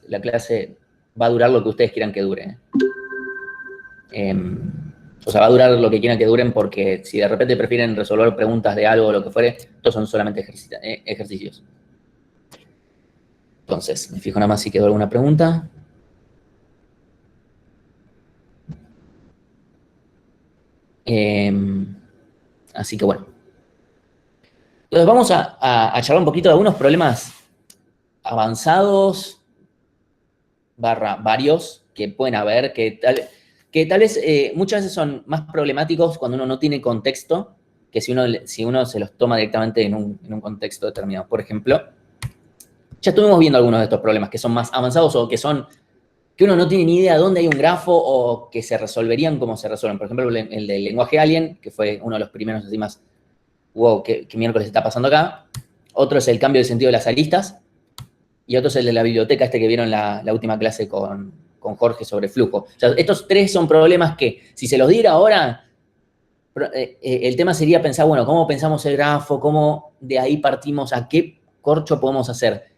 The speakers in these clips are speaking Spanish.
la clase va a durar lo que ustedes quieran que dure. O sea, va a durar lo que quieran que duren porque si de repente prefieren resolver preguntas de algo o lo que fuere, estos son solamente ejercicios. Entonces, me fijo nada más si quedó alguna pregunta. Así que bueno. Entonces vamos a charlar un poquito de algunos problemas avanzados, varios, que pueden haber, que tal vez muchas veces son más problemáticos cuando uno no tiene contexto, que si uno se los toma directamente en un contexto determinado. Por ejemplo, ya estuvimos viendo algunos de estos problemas que son más avanzados o que uno no tiene ni idea de dónde hay un grafo o que se resolverían como se resuelven. Por ejemplo, el del lenguaje alien, que fue uno de los primeros así más, wow, ¿qué miércoles está pasando acá? Otro es el cambio de sentido de las aristas. Y otro es el de la biblioteca, que vieron la última clase con Jorge sobre flujo. O sea, estos tres son problemas que, si se los diera ahora, el tema sería pensar, bueno, ¿cómo pensamos el grafo? ¿Cómo de ahí partimos? ¿A qué corcho podemos hacer?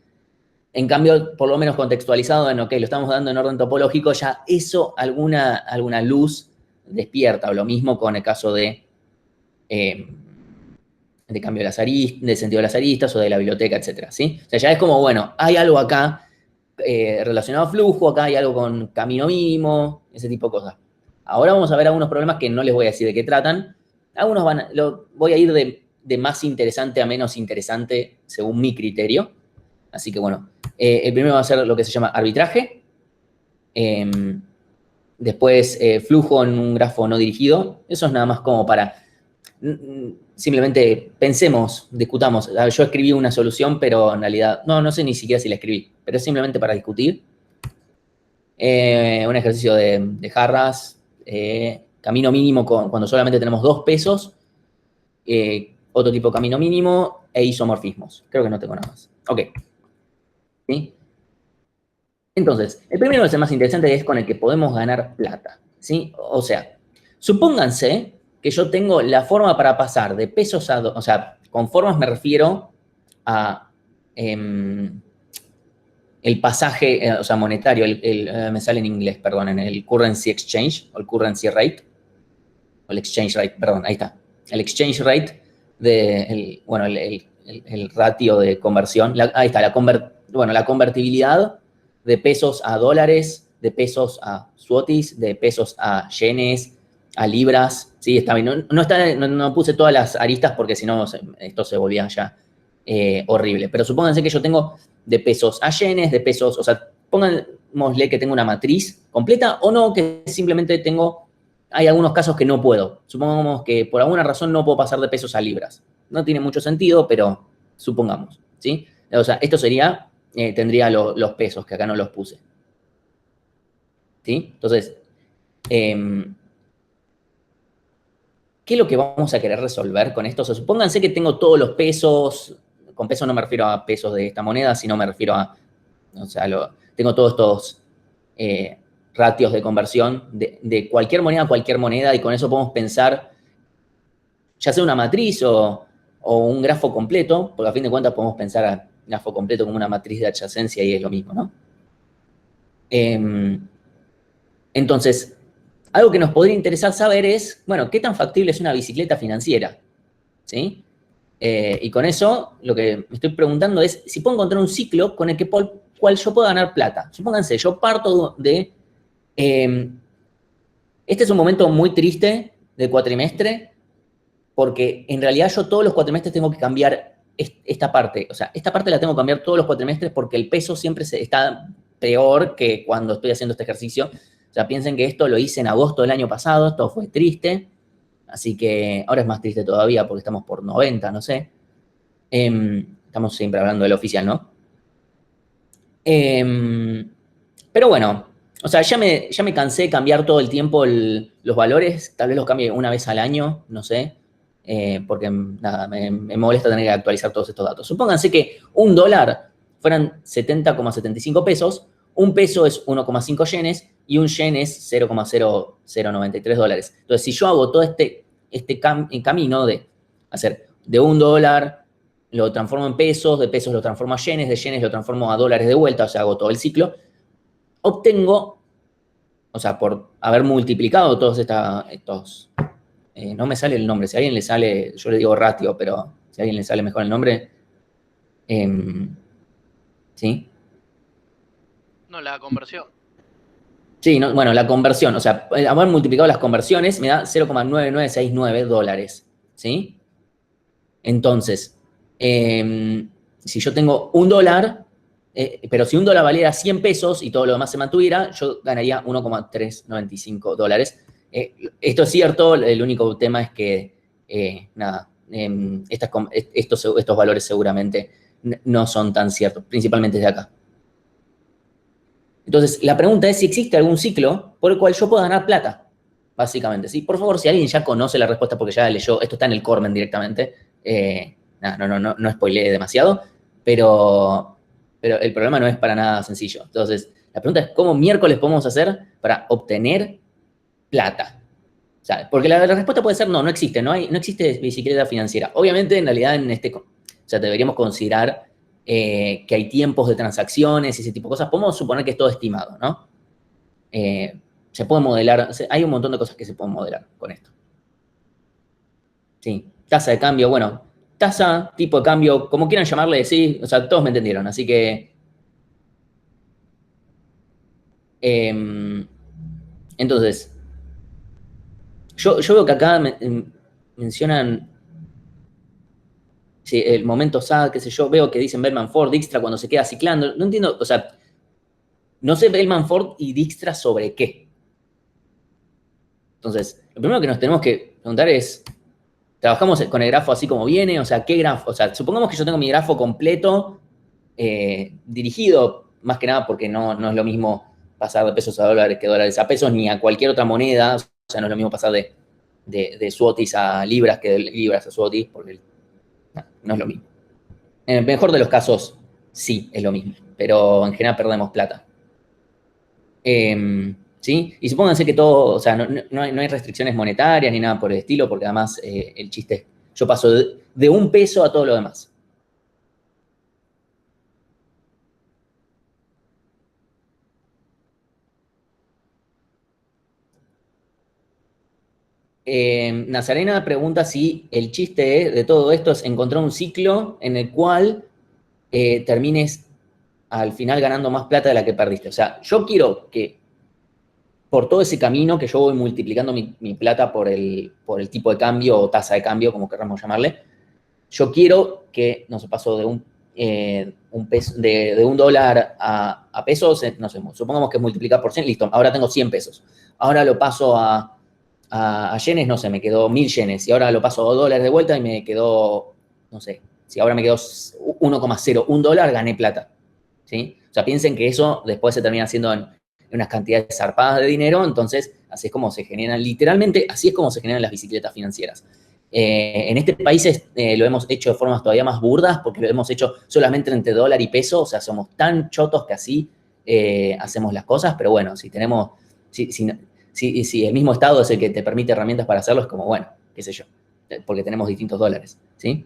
En cambio, por lo menos contextualizado en, ok, lo estamos dando en orden topológico, ya eso alguna luz despierta. O lo mismo con el caso de cambio de sentido de las aristas o de la biblioteca, etcétera, ¿sí? O sea, ya es como, bueno, hay algo acá relacionado a flujo, acá hay algo con camino mínimo, ese tipo de cosas. Ahora vamos a ver algunos problemas que no les voy a decir de qué tratan. Algunos voy a ir de más interesante a menos interesante según mi criterio. Así que bueno, el primero va a ser lo que se llama arbitraje. Después, flujo en un grafo no dirigido. Eso es nada más como para simplemente pensemos, discutamos. Yo escribí una solución, pero en realidad, no sé ni siquiera si la escribí, pero es simplemente para discutir. Un ejercicio de jarras, camino mínimo cuando solamente tenemos 2 pesos, otro tipo de camino mínimo e isomorfismos. Creo que no tengo nada más. Ok. ¿Sí? Entonces, el primero es el más interesante, es con el que podemos ganar plata. ¿Sí? O sea, supónganse que yo tengo la forma para pasar de pesos a... O sea, con formas me refiero a el pasaje, o sea, monetario, me sale en inglés, perdón, en el currency exchange, o el currency rate, o el exchange rate, perdón, ahí está. El exchange rate, el ratio de conversión, ahí está, la convertibilidad de pesos a dólares, de pesos a zlotys, de pesos a yenes, a libras, sí, está bien. No puse todas las aristas porque si no esto se volvía ya horrible. Pero supónganse que yo tengo de pesos a yenes, de pesos, o sea, pongámosle que tengo una matriz completa o no, que simplemente hay algunos casos que no puedo. Supongamos que por alguna razón no puedo pasar de pesos a libras. No tiene mucho sentido, pero supongamos, ¿sí? O sea, esto sería, tendría los pesos, que acá no los puse. ¿Sí? Entonces, ¿qué es lo que vamos a querer resolver con esto? O sea, supónganse que tengo todos los pesos, con pesos no me refiero a pesos de esta moneda, sino me refiero a, o sea, tengo todos estos ratios de conversión de cualquier moneda a cualquier moneda, y con eso podemos pensar, ya sea una matriz o un grafo completo, porque a fin de cuentas podemos pensar a grafo completo como una matriz de adyacencia y es lo mismo, ¿no? Entonces, algo que nos podría interesar saber es, bueno, ¿qué tan factible es una bicicleta financiera? ¿Sí? Y con eso, lo que me estoy preguntando es si puedo encontrar un ciclo con el cual yo pueda ganar plata. Supónganse, yo parto de... este es un momento muy triste del cuatrimestre, porque en realidad yo todos los cuatrimestres tengo que cambiar esta parte. O sea, esta parte la tengo que cambiar todos los cuatrimestres porque el peso siempre está peor que cuando estoy haciendo este ejercicio. O sea, piensen que esto lo hice en agosto del año pasado, esto fue triste, así que ahora es más triste todavía porque estamos por 90, no sé. Estamos siempre hablando del oficial, ¿no? Pero bueno, o sea, ya me cansé de cambiar todo el tiempo los valores, tal vez los cambie una vez al año, no sé, porque nada, me molesta tener que actualizar todos estos datos. Supónganse que un dólar fueran 70,75 pesos, un peso es 1,5 yenes y un yen es 0,0093 dólares. Entonces, si yo hago todo este camino de hacer de un dólar, lo transformo en pesos, de pesos lo transformo a yenes, de yenes lo transformo a dólares de vuelta, o sea, hago todo el ciclo, obtengo, o sea, por haber multiplicado todos estos, no me sale el nombre, si a alguien le sale, yo le digo ratio, pero si a alguien le sale mejor el nombre, ¿sí? No, la conversión. Sí, no, bueno, la conversión, o sea, haber multiplicado las conversiones me da 0,9969 dólares, ¿sí? Entonces, si yo tengo $1, pero si $1 valiera 100 pesos y todo lo demás se mantuviera, yo ganaría 1,395 dólares. Esto es cierto, el único tema es que, nada, estos valores seguramente no son tan ciertos, principalmente desde acá. Entonces, la pregunta es si existe algún ciclo por el cual yo pueda ganar plata, básicamente. ¿Sí? Por favor, si alguien ya conoce la respuesta porque ya leyó, esto está en el Cormen directamente, no spoileé demasiado, pero el problema no es para nada sencillo. Entonces, la pregunta es, ¿cómo miércoles podemos hacer para obtener plata? O sea, porque la respuesta puede ser no existe, no existe bicicleta financiera. Obviamente, en realidad, o sea, deberíamos considerar que hay tiempos de transacciones y ese tipo de cosas. Podemos suponer que es todo estimado, ¿no? Se puede modelar, hay un montón de cosas que se pueden modelar con esto. Sí, tasa de cambio, bueno, tasa, tipo de cambio, como quieran llamarle, sí, o sea, todos me entendieron, así que... entonces, yo veo que acá mencionan sí, el momento SAD, qué sé yo, veo que dicen Bellman Ford, Dijkstra cuando se queda ciclando, no entiendo, o sea, no sé Bellman Ford y Dijkstra sobre qué. Entonces, lo primero que nos tenemos que preguntar es, ¿trabajamos con el grafo así como viene? O sea, ¿qué grafo? O sea, supongamos que yo tengo mi grafo completo dirigido, más que nada porque no es lo mismo pasar de pesos a dólares que dólares a pesos, ni a cualquier otra moneda. O sea, no es lo mismo pasar de zlotys a libras que de libras a zlotys, porque no es lo mismo. En el mejor de los casos, sí, es lo mismo, pero en general perdemos plata. ¿Sí? Y supónganse que todo, o sea, no hay restricciones monetarias ni nada por el estilo, porque además el chiste es, yo paso de un peso a todo lo demás. Nazarena pregunta si el chiste de todo esto es encontrar un ciclo en el cual termines al final ganando más plata de la que perdiste. O sea, yo quiero que por todo ese camino que yo voy multiplicando mi plata por el tipo de cambio o tasa de cambio, como queramos llamarle, yo quiero que, no sé, paso de de $1 a pesos, no sé, supongamos que multiplicar por 100, listo, ahora tengo 100 pesos. Ahora lo paso a yenes, no sé, me quedó 1000 yenes. Y ahora lo paso a $2 de vuelta y me quedó, no sé, si ahora me quedó 1,01 dólar, gané plata. ¿Sí? O sea, piensen que eso después se termina haciendo en unas cantidades zarpadas de dinero, entonces así es como se generan, literalmente, así es como se generan las bicicletas financieras. En este país lo hemos hecho de formas todavía más burdas, porque lo hemos hecho solamente entre dólar y peso, o sea, somos tan chotos que así hacemos las cosas, pero bueno, si tenemos, si el mismo Estado es el que te permite herramientas para hacerlo, es como, bueno, qué sé yo, porque tenemos distintos dólares, ¿sí?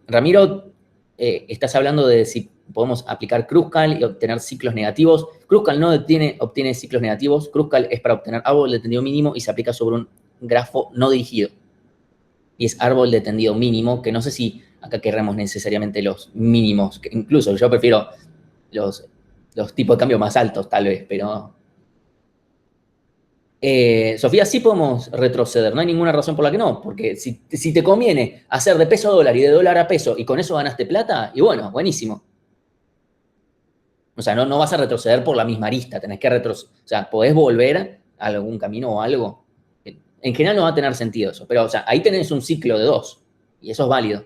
Ramiro, estás hablando de si podemos aplicar Kruskal y obtener ciclos negativos. Kruskal no obtiene ciclos negativos. Kruskal es para obtener árbol de tendido mínimo y se aplica sobre un grafo no dirigido. Y es árbol de tendido mínimo, que no sé si acá querremos necesariamente los mínimos, que incluso yo prefiero los tipos de cambio más altos, tal vez, pero... Sofía, sí podemos retroceder, no hay ninguna razón por la que no, porque si te conviene hacer de peso a dólar y de dólar a peso y con eso ganaste plata, y bueno, buenísimo. O sea, no vas a retroceder por la misma arista, tenés que retroceder, o sea, podés volver a algún camino o algo. En general no va a tener sentido eso, pero o sea, ahí tenés un ciclo de 2 y eso es válido.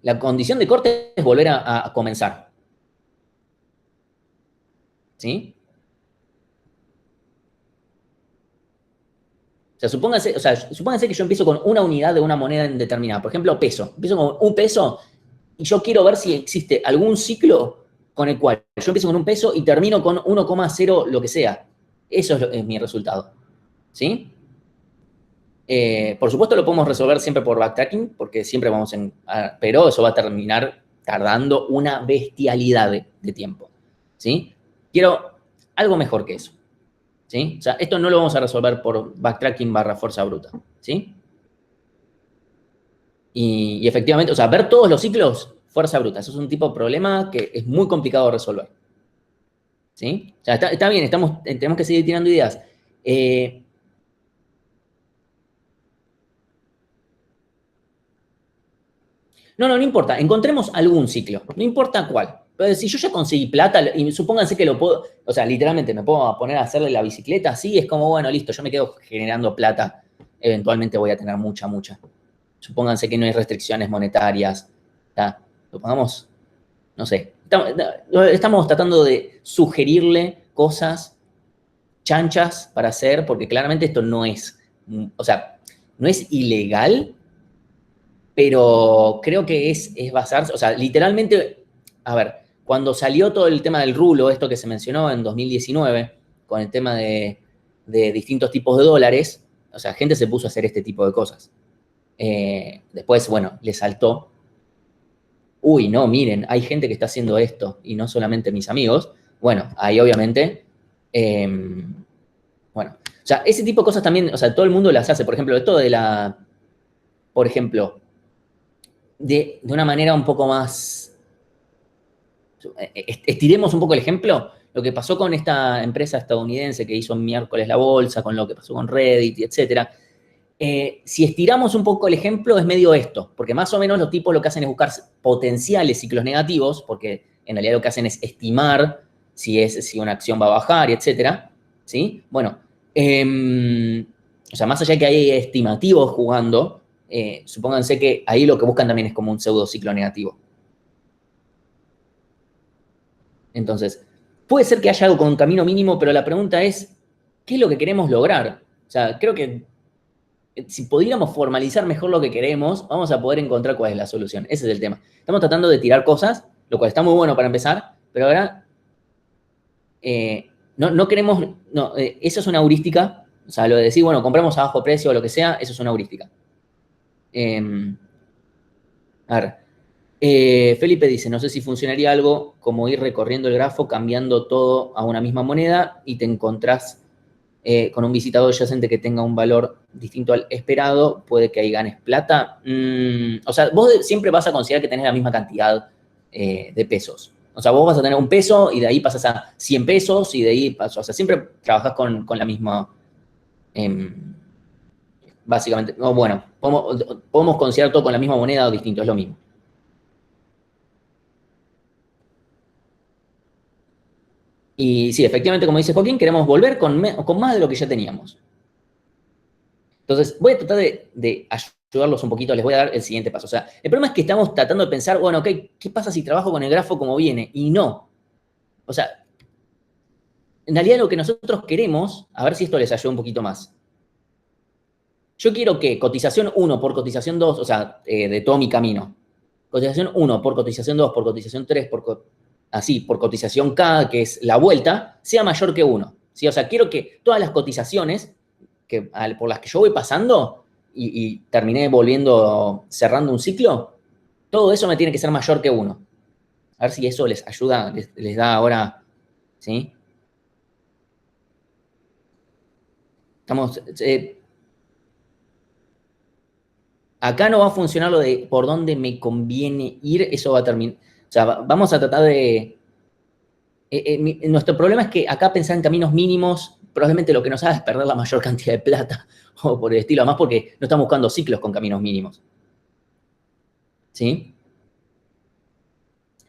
La condición de corte es volver a comenzar. ¿Sí? O sea, supónganse que yo empiezo con una unidad de una moneda indeterminada. Por ejemplo, peso. Empiezo con un peso y yo quiero ver si existe algún ciclo con el cual yo empiezo con un peso y termino con 1,0 lo que sea. Eso es mi resultado. ¿Sí? Por supuesto lo podemos resolver siempre por backtracking, porque siempre vamos pero eso va a terminar tardando una bestialidad de tiempo, ¿sí? Quiero algo mejor que eso, ¿sí? O sea, esto no lo vamos a resolver por backtracking / fuerza bruta, ¿sí? Y efectivamente, o sea, ver todos los ciclos, fuerza bruta, eso es un tipo de problema que es muy complicado de resolver, ¿sí? O sea, está bien, tenemos que seguir tirando ideas. No importa, encontremos algún ciclo, no importa cuál. Pero si yo ya conseguí plata, y supónganse que lo puedo, o sea, literalmente me puedo poner a hacerle la bicicleta, así es como, bueno, listo, yo me quedo generando plata, eventualmente voy a tener mucha. Supónganse que no hay restricciones monetarias, ¿tá? Supongamos, no sé, estamos tratando de sugerirle cosas chanchas para hacer, porque claramente esto no es, o sea, no es ilegal, pero creo que es basarse, o sea, literalmente, a ver, cuando salió todo el tema del rulo, esto que se mencionó en 2019, con el tema de distintos tipos de dólares, o sea, gente se puso a hacer este tipo de cosas. Después, bueno, le saltó, uy, no, miren, hay gente que está haciendo esto, y no solamente mis amigos. Bueno, ahí obviamente, bueno, o sea, ese tipo de cosas también, o sea, todo el mundo las hace, por ejemplo, esto por ejemplo, de una manera un poco más, estiremos un poco el ejemplo, lo que pasó con esta empresa estadounidense que hizo miércoles la bolsa, con lo que pasó con Reddit, etcétera. Si estiramos un poco el ejemplo, es medio esto, porque más o menos los tipos lo que hacen es buscar potenciales ciclos negativos, porque en realidad lo que hacen es estimar si una acción va a bajar, etcétera, ¿sí? Bueno, o sea, más allá de que hay estimativos jugando, supónganse que ahí lo que buscan también es como un pseudo ciclo negativo. Entonces, puede ser que haya algo con camino mínimo, pero la pregunta es, ¿qué es lo que queremos lograr? O sea, creo que si pudiéramos formalizar mejor lo que queremos, vamos a poder encontrar cuál es la solución. Ese es el tema. Estamos tratando de tirar cosas, lo cual está muy bueno para empezar, pero ahora no queremos, no, eso es una heurística, o sea, lo de decir, bueno, compramos a bajo precio o lo que sea, eso es una heurística. A ver, Felipe dice, no sé si funcionaría algo como ir recorriendo el grafo, cambiando todo a una misma moneda y te encontrás con un visitador adyacente que tenga un valor distinto al esperado, puede que ahí ganes plata. O sea, vos siempre vas a considerar que tenés la misma cantidad de pesos. O sea, vos vas a tener un peso y de ahí pasas a 100 pesos y de ahí pasas, o sea, siempre trabajás con la misma, básicamente, no, bueno, podemos considerar todo con la misma moneda o distinto, es lo mismo. Y sí, efectivamente, como dice Joaquín, queremos volver con más de lo que ya teníamos. Entonces, voy a tratar de ayudarlos un poquito, les voy a dar el siguiente paso. O sea, el problema es que estamos tratando de pensar, bueno, ok, ¿qué pasa si trabajo con el grafo como viene? Y no. O sea, en realidad lo que nosotros queremos, a ver si esto les ayuda un poquito más. Yo quiero que cotización 1 por cotización 2, o sea, de todo mi camino, cotización 1 por cotización 2 por cotización 3, así, por cotización K, que es la vuelta, sea mayor que 1. ¿Sí? O sea, quiero que todas las cotizaciones por las que yo voy pasando y terminé cerrando un ciclo, todo eso me tiene que ser mayor que 1. A ver si eso les ayuda, les da ahora, ¿sí? Estamos, acá no va a funcionar lo de por dónde me conviene ir, eso va a terminar, o sea, vamos a tratar de, nuestro problema es que acá pensar en caminos mínimos probablemente lo que nos haga es perder la mayor cantidad de plata o por el estilo, además porque no estamos buscando ciclos con caminos mínimos. ¿Sí?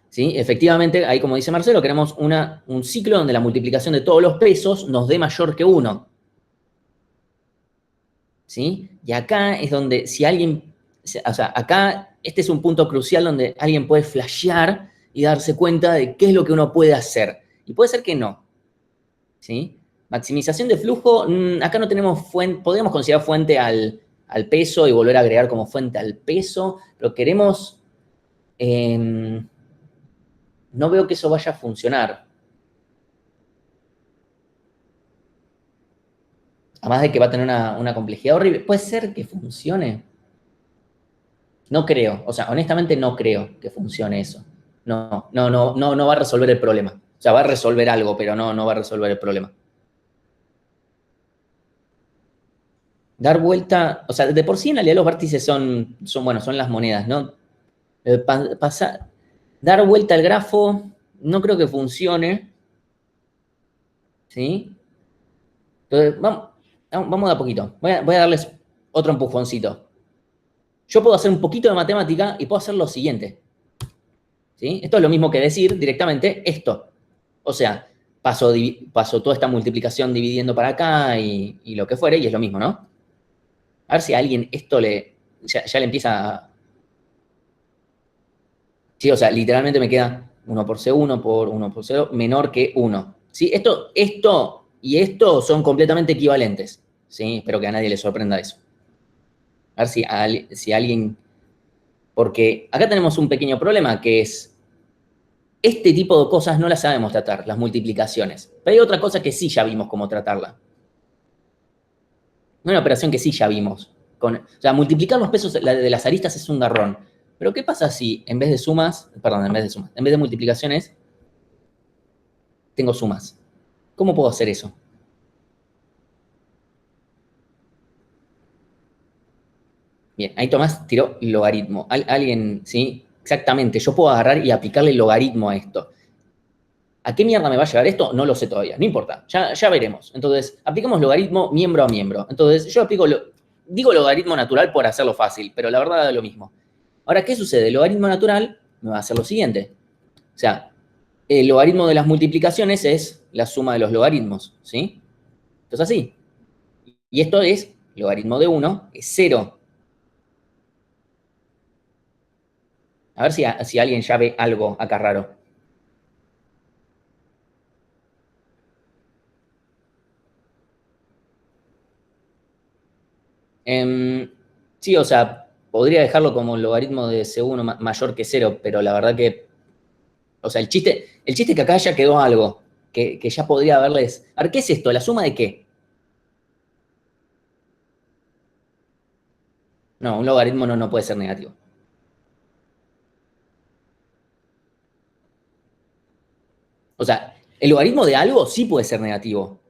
¿Sí? Efectivamente, ahí como dice Marcelo, queremos un ciclo donde la multiplicación de todos los pesos nos dé mayor que 1. ¿Sí? Y acá es donde si alguien, o sea, acá este es un punto crucial donde alguien puede flashear y darse cuenta de qué es lo que uno puede hacer. Y puede ser que no. ¿Sí? Maximización de flujo, acá no tenemos fuente, podríamos considerar fuente al peso y volver a agregar como fuente al peso, pero queremos, no veo que eso vaya a funcionar. Además de que va a tener una complejidad horrible. ¿Puede ser que funcione? No creo. O sea, honestamente no creo que funcione eso. No va a resolver el problema. O sea, va a resolver algo, pero no va a resolver el problema. Dar vuelta, o sea, de por sí en realidad los vértices son bueno, son las monedas, ¿no? Dar vuelta al grafo no creo que funcione, ¿sí? Entonces, vamos de a poquito. Voy a darles otro empujoncito. Yo puedo hacer un poquito de matemática y puedo hacer lo siguiente, ¿sí? Esto es lo mismo que decir directamente esto. O sea, paso toda esta multiplicación dividiendo para acá y lo que fuere, y es lo mismo, ¿no? A ver si a alguien esto ya le empieza a... Sí, o sea, literalmente me queda 1 por C1 por 1 por C2 menor que 1. ¿Sí? Esto y esto son completamente equivalentes. ¿Sí? Espero que a nadie le sorprenda eso. A ver si alguien... Porque acá tenemos un pequeño problema que es... Este tipo de cosas no las sabemos tratar, las multiplicaciones. Pero hay otra cosa que sí ya vimos cómo tratarla. Una operación que sí ya vimos. O sea, multiplicar los pesos de las aristas es un garrón. Pero ¿qué pasa si en vez de multiplicaciones, tengo sumas? ¿Cómo puedo hacer eso? Bien, ahí Tomás tiró logaritmo. Alguien, ¿sí? Exactamente, yo puedo agarrar y aplicarle logaritmo a esto. ¿A qué mierda me va a llevar esto? No lo sé todavía, no importa, ya veremos. Entonces, aplicamos logaritmo miembro a miembro. Entonces, yo digo logaritmo natural por hacerlo fácil, pero la verdad es lo mismo. Ahora, ¿qué sucede? El logaritmo natural me va a hacer lo siguiente. O sea, el logaritmo de las multiplicaciones es la suma de los logaritmos, ¿sí? Esto es así. Y esto es logaritmo de 1, es 0. A ver si alguien ya ve algo acá raro. Sí, o sea, podría dejarlo como un logaritmo de C1 mayor que 0, pero la verdad que, o sea, el chiste es que acá ya quedó algo, que ya podría haberles... A ver, ¿qué es esto? ¿La suma de qué? No, un logaritmo no puede ser negativo. O sea, el logaritmo de algo sí puede ser negativo.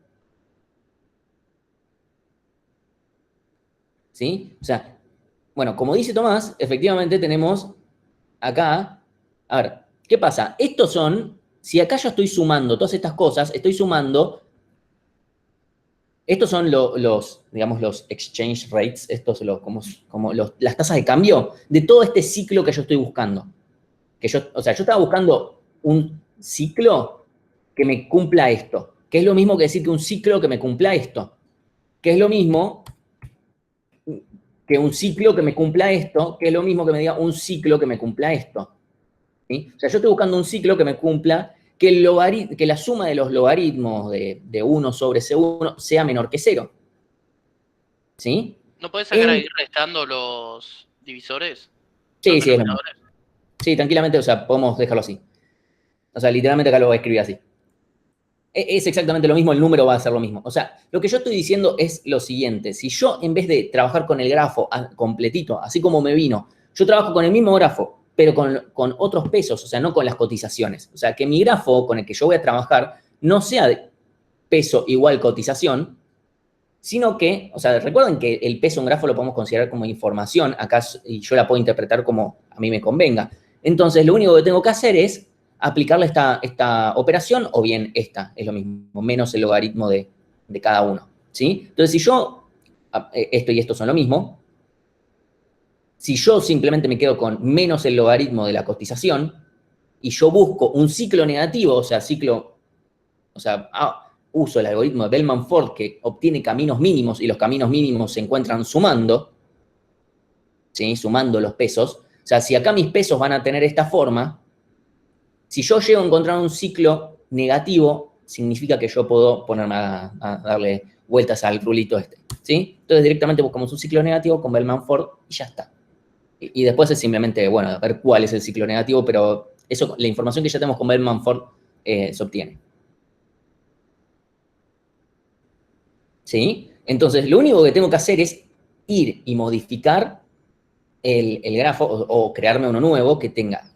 ¿Sí? O sea, bueno, como dice Tomás, efectivamente tenemos acá, a ver, ¿qué pasa? Si acá yo estoy sumando todas estas cosas, estoy sumando, estos son digamos, los exchange rates, estos como las tasas de cambio de todo este ciclo que yo estoy buscando. O sea, yo estaba buscando un ciclo que me cumpla esto, que es lo mismo que decir que un ciclo que me cumpla esto, que es lo mismo que un ciclo que me cumpla esto, que es lo mismo que me diga un ciclo que me cumpla esto. ¿Sí? O sea, yo estoy buscando un ciclo que me cumpla que la suma de los logaritmos de 1 sobre C1 sea menor que 0. ¿Sí? ¿No podés sacar ahí restando los divisores? Los Sí, sí, es lo mismo. denominadores. Sí, tranquilamente, o sea, podemos dejarlo así. O sea, literalmente acá lo voy a escribir así. Es exactamente lo mismo, el número va a ser lo mismo. O sea, lo que yo estoy diciendo es lo siguiente. Si yo, en vez de trabajar con el grafo completito, así como me vino, yo trabajo con el mismo grafo, pero con otros pesos, o sea, no con las cotizaciones. O sea, que mi grafo con el que yo voy a trabajar no sea de peso igual cotización, sino que, o sea, recuerden que el peso en un grafo lo podemos considerar como información, acá y yo la puedo interpretar como a mí me convenga. Entonces, lo único que tengo que hacer es aplicarle esta operación, o bien esta, es lo mismo, menos el logaritmo de cada uno, ¿sí? Entonces, si yo, esto y esto son lo mismo, si yo simplemente me quedo con menos el logaritmo de la cotización, y yo busco un ciclo negativo, o sea, uso el algoritmo de Bellman-Ford que obtiene caminos mínimos y los caminos mínimos se encuentran sumando, ¿sí? Sumando los pesos. O sea, si acá mis pesos van a tener esta forma, si yo llego a encontrar un ciclo negativo, significa que yo puedo ponerme a darle vueltas al rulito este, ¿sí? Entonces directamente buscamos un ciclo negativo con Bellman-Ford y ya está. Y después es simplemente, bueno, ver cuál es el ciclo negativo, pero eso, la información que ya tenemos con Bellman-Ford se obtiene. ¿Sí? Entonces, lo único que tengo que hacer es ir y modificar el grafo o crearme uno nuevo que tenga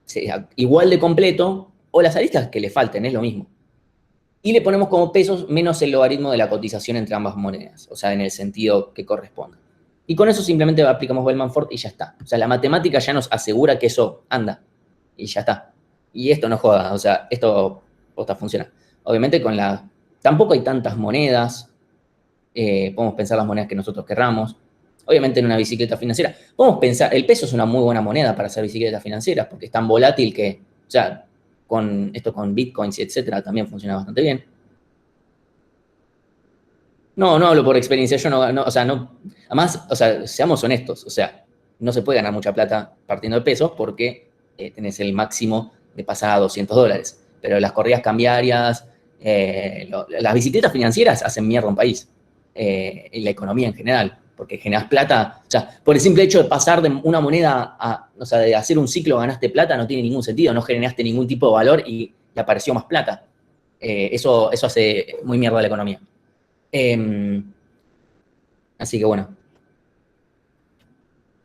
sea igual de completo o las aristas que le falten, es lo mismo. Y le ponemos como pesos menos el logaritmo de la cotización entre ambas monedas, o sea, en el sentido que corresponda. Y con eso simplemente aplicamos Bellman-Ford y ya está. O sea, la matemática ya nos asegura que eso anda. Y ya está. Y esto no joda, o sea, esto posta funciona. Obviamente con la... Tampoco hay tantas monedas. Podemos pensar las monedas que nosotros querramos. Obviamente en una bicicleta financiera. Podemos pensar, el peso es una muy buena moneda para hacer bicicletas financieras porque es tan volátil que, o sea, con esto con bitcoins y etcétera también funciona bastante bien. No hablo por experiencia, yo o sea, no, además, o sea, seamos honestos, o sea, no se puede ganar mucha plata partiendo de pesos porque tenés el máximo de pasar a $200, pero las corridas cambiarias, las bicicletas financieras hacen mierda a un país, y la economía en general, porque generás plata, o sea, por el simple hecho de pasar de una moneda a, o sea, de hacer un ciclo ganaste plata, no tiene ningún sentido, no generaste ningún tipo de valor y apareció más plata. Eso hace muy mierda a la economía. Así que bueno.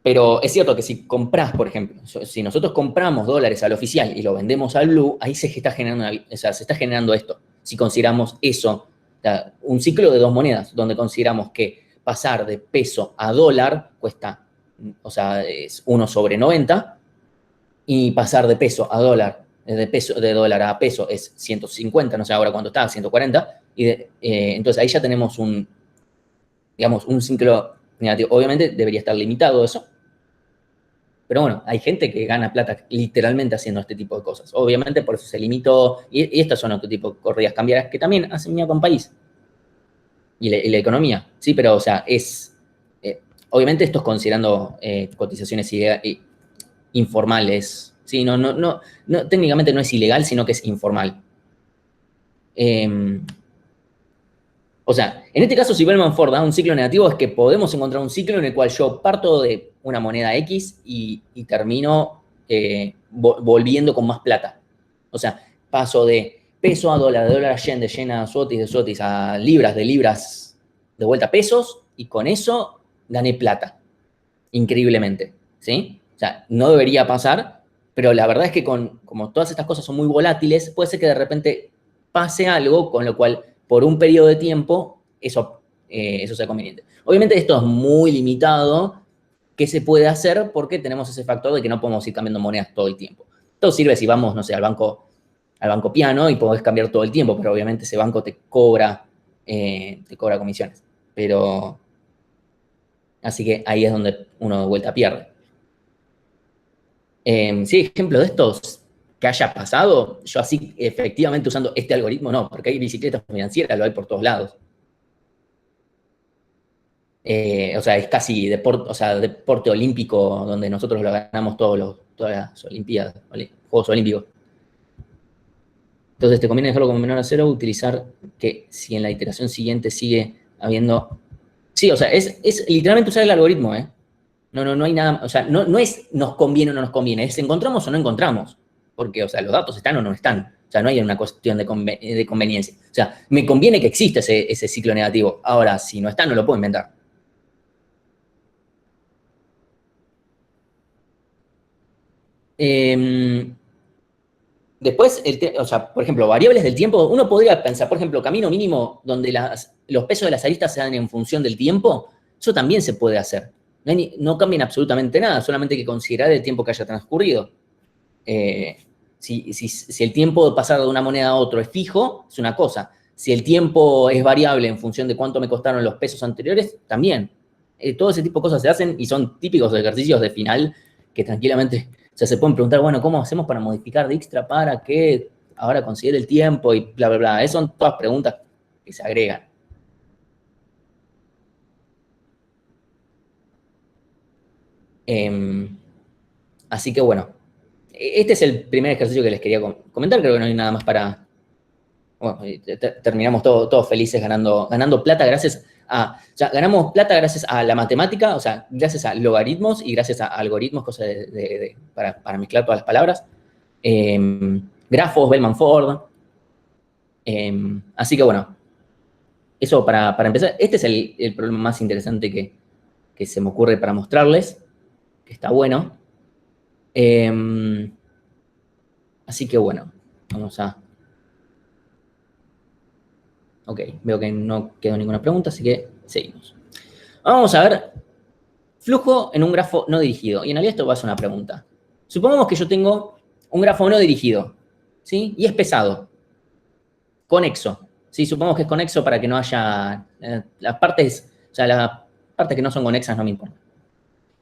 Pero es cierto que si compras, por ejemplo, si nosotros compramos dólares al oficial y lo vendemos al blue, ahí se está generando, o sea, se está generando esto. Si consideramos eso, o sea, un ciclo de dos monedas, donde consideramos que pasar de peso a dólar cuesta, o sea, es 1/90, y pasar de peso a dólar, de dólar a peso es 150, no sé ahora cuánto está, 140, y entonces ahí ya tenemos digamos, un ciclo negativo. Obviamente debería estar limitado eso, pero bueno, hay gente que gana plata literalmente haciendo este tipo de cosas. Obviamente por eso se limitó, y estas son otro tipo de corridas cambiarias que también hacen miedo con el país y la economía, ¿sí? Pero, o sea, obviamente esto es considerando cotizaciones informales, ¿sí? Técnicamente no es ilegal, sino que es informal. O sea, en este caso, si Bellman Ford da un ciclo negativo, es que podemos encontrar un ciclo en el cual yo parto de una moneda X y termino volviendo con más plata. O sea, paso de peso a dólar, de dólar a yen, de yen a zlotys, de zlotys a libras, de libras de vuelta a pesos, y con eso gané plata. Increíblemente, ¿sí? O sea, no debería pasar, pero la verdad es que como todas estas cosas son muy volátiles, puede ser que de repente pase algo con lo cual por un periodo de tiempo eso sea conveniente. Obviamente esto es muy limitado. ¿Qué se puede hacer? Porque tenemos ese factor de que no podemos ir cambiando monedas todo el tiempo. Todo sirve si vamos, no sé, al banco piano y podés cambiar todo el tiempo, pero obviamente ese banco te cobra comisiones. Pero, así que ahí es donde uno de vuelta pierde. Sí, ejemplo de estos que haya pasado, yo así efectivamente usando este algoritmo, no, porque hay bicicletas financieras, lo hay por todos lados. O sea, es casi deporte olímpico donde nosotros lo ganamos todas las Olimpiadas, Juegos Olímpicos. Entonces te conviene dejarlo como menor a cero, utilizar que si en la iteración siguiente sigue habiendo... Sí, o sea, es literalmente usar el algoritmo, ¿eh? No hay nada, o sea, no es nos conviene o no nos conviene, es encontramos o no encontramos, porque, o sea, los datos están o no están, o sea, no hay una cuestión de conveniencia. O sea, me conviene que exista ese ciclo negativo, ahora, si no está, no lo puedo inventar. Después, o sea, por ejemplo, variables del tiempo, uno podría pensar, por ejemplo, camino mínimo donde los pesos de las aristas se dan en función del tiempo, eso también se puede hacer. No cambian absolutamente nada, solamente hay que considerar el tiempo que haya transcurrido. Si el tiempo de pasar de una moneda a otro es fijo, es una cosa. Si el tiempo es variable en función de cuánto me costaron los pesos anteriores, también. Todo ese tipo de cosas se hacen y son típicos de ejercicios de final que tranquilamente, o sea, se pueden preguntar, bueno, ¿cómo hacemos para modificar Dijkstra para que ahora considere el tiempo y bla, bla, bla? Esas son todas preguntas que se agregan. Así que bueno, este es el primer ejercicio que les quería comentar. Creo que no hay nada más para... Bueno, terminamos todos felices ganando plata gracias a... O sea, ganamos plata gracias a la matemática, o sea, gracias a logaritmos y gracias a algoritmos, cosas para mezclar todas las palabras. Grafos, Bellman-Ford. Así que bueno, eso para empezar. Este es el problema más interesante que se me ocurre para mostrarles, que está bueno. Así que bueno, vamos a... Ok, veo que no quedó ninguna pregunta, así que seguimos. Vamos a ver flujo en un grafo no dirigido. Y en realidad esto va a ser una pregunta. Supongamos que yo tengo un grafo no dirigido, ¿sí? Y es pesado, conexo. ¿Sí? Supongamos que es conexo para que no haya... las partes que no son conexas no me importan.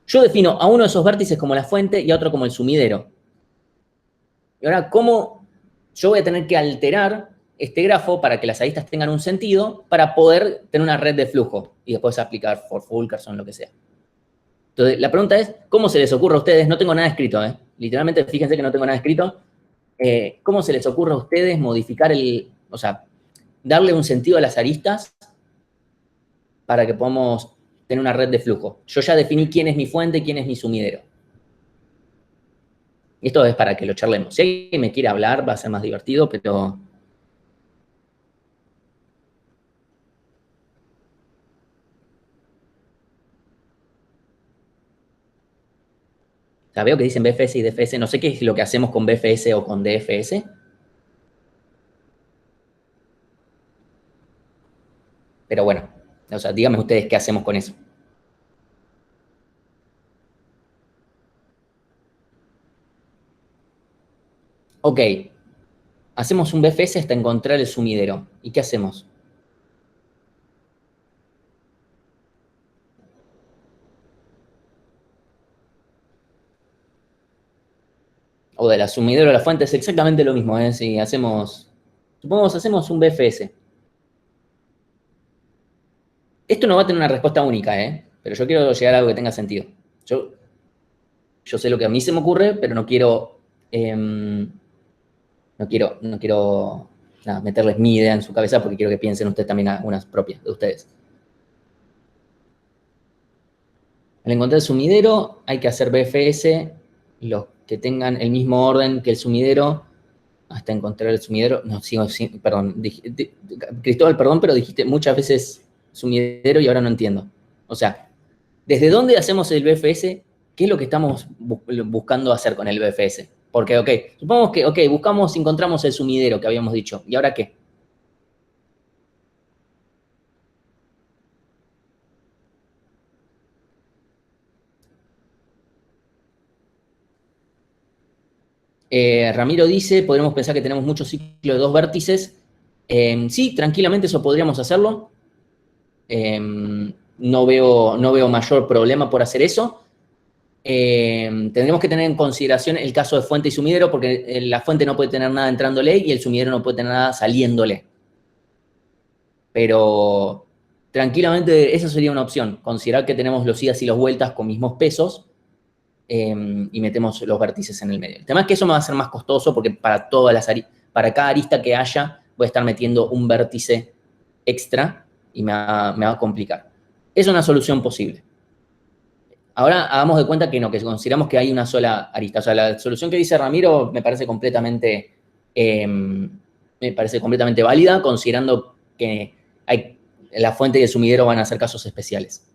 Yo defino a uno de esos vértices como la fuente y a otro como el sumidero. Y ahora, ¿cómo yo voy a tener que alterar este grafo para que las aristas tengan un sentido para poder tener una red de flujo y después aplicar for Fulkerson, lo que sea? Entonces, la pregunta es, ¿cómo se les ocurre a ustedes? No tengo nada escrito, ¿eh? Literalmente, fíjense que no tengo nada escrito. ¿Cómo se les ocurre a ustedes modificar o sea, darle un sentido a las aristas para que podamos tener una red de flujo? Yo ya definí quién es mi fuente y quién es mi sumidero. Esto es para que lo charlemos. Si alguien me quiere hablar, va a ser más divertido, pero... O sea, veo que dicen BFS y DFS. No sé qué es lo que hacemos con BFS o con DFS. Pero bueno, o sea, díganme ustedes qué hacemos con eso. Ok, hacemos un BFS hasta encontrar el sumidero. ¿Y qué hacemos? O de la sumidero a la fuente es exactamente lo mismo, ¿eh? Si hacemos, supongamos, hacemos un BFS. Esto no va a tener una respuesta única, ¿eh? Pero yo quiero llegar a algo que tenga sentido. Yo sé lo que a mí se me ocurre, pero no quiero, nada, meterles mi idea en su cabeza porque quiero que piensen ustedes también algunas propias de ustedes. Al encontrar el sumidero hay que hacer BFS, los que tengan el mismo orden que el sumidero, hasta encontrar el sumidero. No, perdón. Cristóbal, perdón, pero dijiste muchas veces sumidero y ahora no entiendo. O sea, ¿desde dónde hacemos el BFS? ¿Qué es lo que estamos buscando hacer con el BFS? Porque, ok, supongamos que, ok, encontramos el sumidero que habíamos dicho. ¿Y ahora qué? Ramiro dice, podríamos pensar que tenemos muchos ciclos de dos vértices. Sí, tranquilamente eso podríamos hacerlo. No veo mayor problema por hacer eso. Tendremos que tener en consideración el caso de fuente y sumidero, porque la fuente no puede tener nada entrándole y el sumidero no puede tener nada saliéndole. Pero tranquilamente esa sería una opción. Considerar que tenemos los idas y los vueltas con mismos pesos y metemos los vértices en el medio. El tema es que eso me va a ser más costoso porque para cada arista que haya voy a estar metiendo un vértice extra y me va a complicar. Es una solución posible. Ahora hagamos de cuenta que no, que consideramos que hay una sola arista. O sea, la solución que dice Ramiro me parece completamente válida, considerando que la fuente y el sumidero van a ser casos especiales.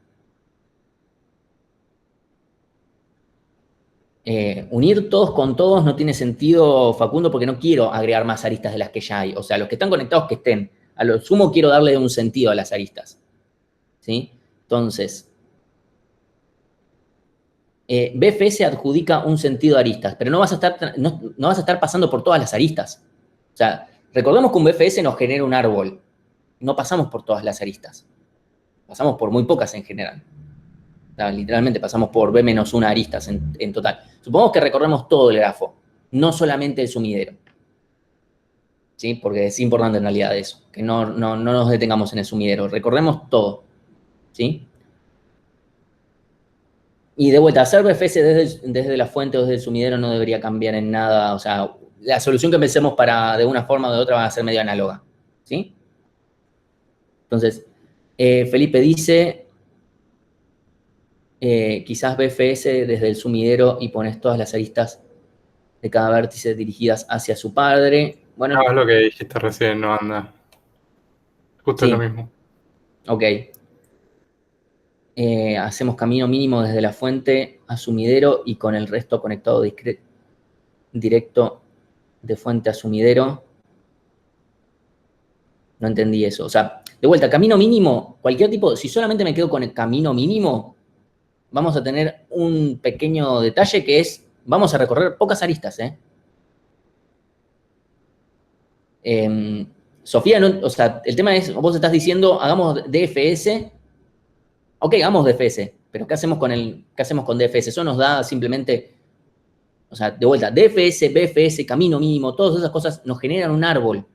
Unir todos con todos no tiene sentido, Facundo, porque no quiero agregar más aristas de las que ya hay. O sea, los que están conectados que estén. A lo sumo quiero darle un sentido a las aristas. ¿Sí? Entonces, BFS adjudica un sentido a aristas, pero no vas a estar pasando por todas las aristas. O sea, recordemos que un BFS nos genera un árbol. No pasamos por todas las aristas. Pasamos por muy pocas en general. O sea, literalmente pasamos por B-1 aristas en total. Supongamos que recorremos todo el grafo, no solamente el sumidero. ¿Sí? Porque es importante en realidad eso, que no nos detengamos en el sumidero, recorremos todo. ¿Sí? Y de vuelta, hacer BFS desde la fuente o desde el sumidero no debería cambiar en nada. O sea, la solución que pensemos de una forma o de otra va a ser medio análoga. ¿Sí? Entonces, Felipe dice, quizás BFS desde el sumidero y pones todas las aristas de cada vértice dirigidas hacia su padre. Bueno, es lo que dijiste recién, no anda. Justo es lo sí. mismo. Ok. Hacemos camino mínimo desde la fuente a sumidero y con el resto conectado directo de fuente a sumidero. No entendí eso. O sea, de vuelta, camino mínimo, cualquier tipo, si solamente me quedo con el camino mínimo, vamos a tener un pequeño detalle que es, vamos a recorrer pocas aristas, ¿eh? Sofía, no, o sea, el tema es, vos estás diciendo, hagamos DFS. Ok, hagamos DFS, pero ¿qué hacemos con DFS? Eso nos da simplemente, o sea, de vuelta, DFS, BFS, camino mínimo, todas esas cosas nos generan un árbol.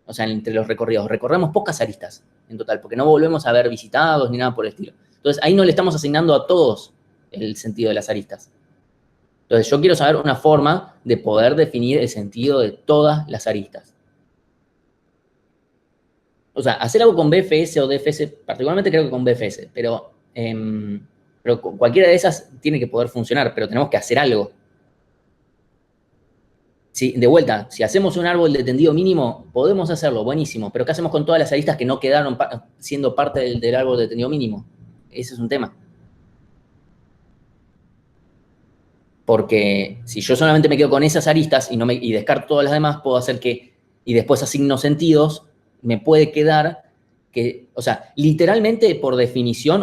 O sea, entre los recorridos. Recorremos pocas aristas en total, porque no volvemos a ver visitados ni nada por el estilo. Entonces, ahí no le estamos asignando a todos el sentido de las aristas. Entonces, yo quiero saber una forma de poder definir el sentido de todas las aristas. O sea, hacer algo con BFS o DFS, particularmente creo que con BFS, pero cualquiera de esas tiene que poder funcionar, pero tenemos que hacer algo. Si, de vuelta, si hacemos un árbol de tendido mínimo, podemos hacerlo, buenísimo, pero ¿qué hacemos con todas las aristas que no quedaron siendo parte del árbol de tendido mínimo? Ese es un tema. Porque si yo solamente me quedo con esas aristas y descarto todas las demás, puedo hacer que, y después asigno sentidos, me puede quedar que, o sea, literalmente por definición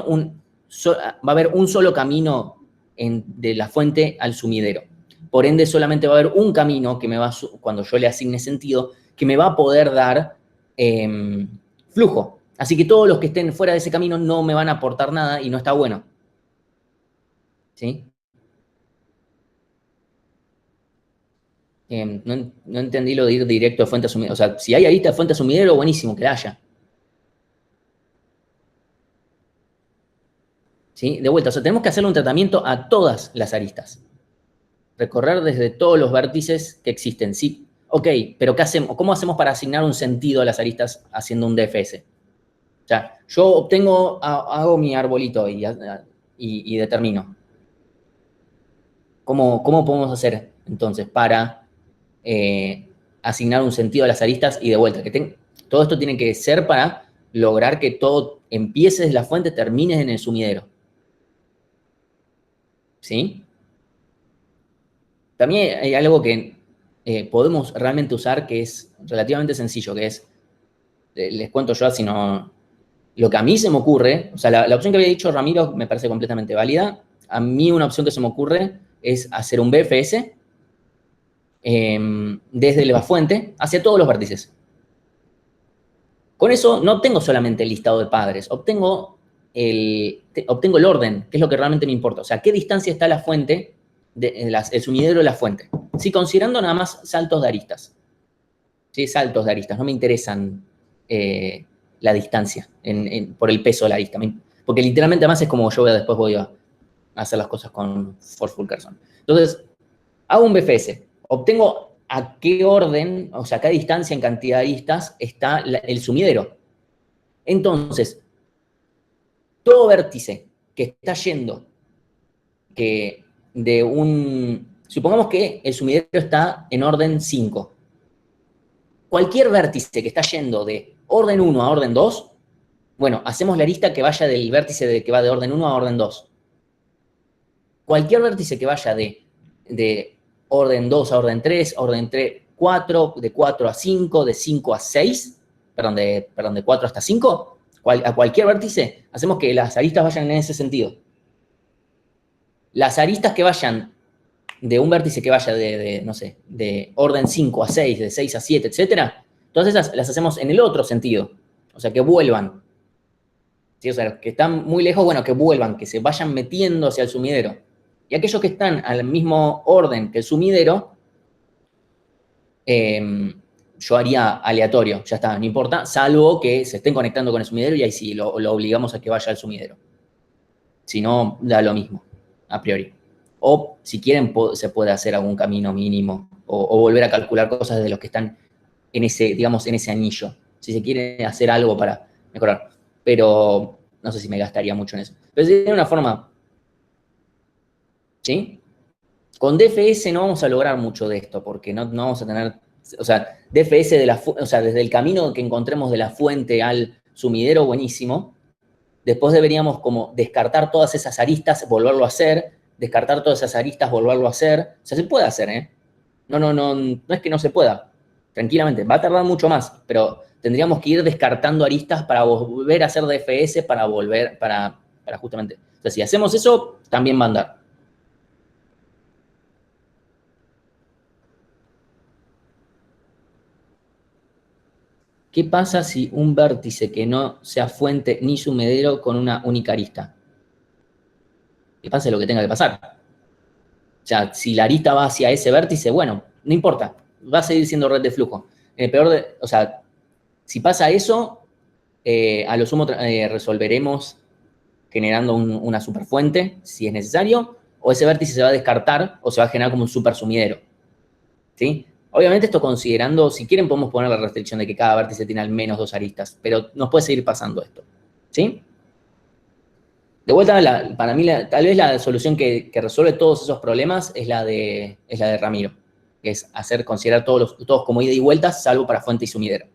va a haber un solo camino de la fuente al sumidero. Por ende, solamente va a haber un camino que me va, cuando yo le asigne sentido, que me va a poder dar flujo. Así que todos los que estén fuera de ese camino no me van a aportar nada y no está bueno. ¿Sí? No entendí lo de ir directo a fuente a sumidero. O sea, si hay arista de fuente a sumidero, buenísimo, que la haya. ¿Sí? De vuelta, o sea, tenemos que hacerle un tratamiento a todas las aristas. Recorrer desde todos los vértices que existen. Sí, ok, pero ¿qué hacemos? ¿Cómo hacemos para asignar un sentido a las aristas haciendo un DFS? O sea, yo hago mi arbolito y determino. ¿Cómo podemos hacer entonces para asignar un sentido a las aristas? Y de vuelta, todo esto tiene que ser para lograr que todo empiece desde la fuente, termine en el sumidero. ¿Sí? También hay algo que podemos realmente usar que es relativamente sencillo, que es, les cuento yo, si no, lo que a mí se me ocurre, o sea, la opción que había dicho Ramiro me parece completamente válida. A mí una opción que se me ocurre es hacer un BFS desde la fuente hacia todos los vértices. Con eso no obtengo solamente el listado de padres, obtengo el orden, que es lo que realmente me importa. O sea, qué distancia está la fuente, el sumidero de la fuente. Sí, considerando nada más saltos de aristas. Sí, saltos de aristas, no me interesan la distancia por el peso de la arista. Porque literalmente además es como yo después voy a hacer las cosas con Forceful Carson. Entonces, hago un BFS, obtengo a qué orden, o sea, a qué distancia en cantidad de aristas está el sumidero. Entonces, todo vértice que está yendo supongamos que el sumidero está en orden 5. Cualquier vértice que está yendo de orden 1 a orden 2, bueno, hacemos la arista que vaya del vértice que va de orden 1 a orden 2. Cualquier vértice que vaya de orden 2 a orden 3, orden 3, 4, de 4 a 5, de 5 a 6, de 4 hasta 5, a cualquier vértice, hacemos que las aristas vayan en ese sentido. Las aristas que vayan de un vértice que vaya no sé, de orden 5 a 6, de 6 a 7, etcétera, todas esas las hacemos en el otro sentido. O sea, que vuelvan. ¿Sí? O sea, que están muy lejos, bueno, que vuelvan, que se vayan metiendo hacia el sumidero. Y aquellos que están al mismo orden que el sumidero, yo haría aleatorio, ya está, no importa, salvo que se estén conectando con el sumidero y ahí sí lo obligamos a que vaya al sumidero. Si no, da lo mismo, a priori. O si quieren, se puede hacer algún camino mínimo o volver a calcular cosas de los que están en ese, digamos, en ese anillo. Si se quiere hacer algo para mejorar. Pero no sé si me gastaría mucho en eso. Pero si tiene una forma, ¿sí? Con DFS no vamos a lograr mucho de esto, porque no vamos a tener, o sea, DFS o sea, desde el camino que encontremos de la fuente al sumidero buenísimo. Después deberíamos como descartar todas esas aristas, volverlo a hacer, descartar todas esas aristas, volverlo a hacer. O sea, se puede hacer, ¿eh? No es que no se pueda. Tranquilamente, va a tardar mucho más, pero tendríamos que ir descartando aristas para volver a hacer DFS, para volver, para justamente. O sea, si hacemos eso, también va a andar. ¿Qué pasa si un vértice que no sea fuente ni sumidero con una única arista? Que pase lo que tenga que pasar. O sea, si la arista va hacia ese vértice, bueno, no importa, va a seguir siendo red de flujo. En el peor o sea, si pasa eso, a lo sumo resolveremos generando una superfuente, si es necesario, o ese vértice se va a descartar o se va a generar como un super sumidero. ¿Sí? Obviamente esto considerando, si quieren podemos poner la restricción de que cada vértice tiene al menos 2 aristas, pero nos puede seguir pasando esto. ¿Sí? De vuelta, para mí, tal vez la solución que resuelve todos esos problemas es la de Ramiro, que es considerar todos como ida y vuelta, salvo para fuente y sumidero.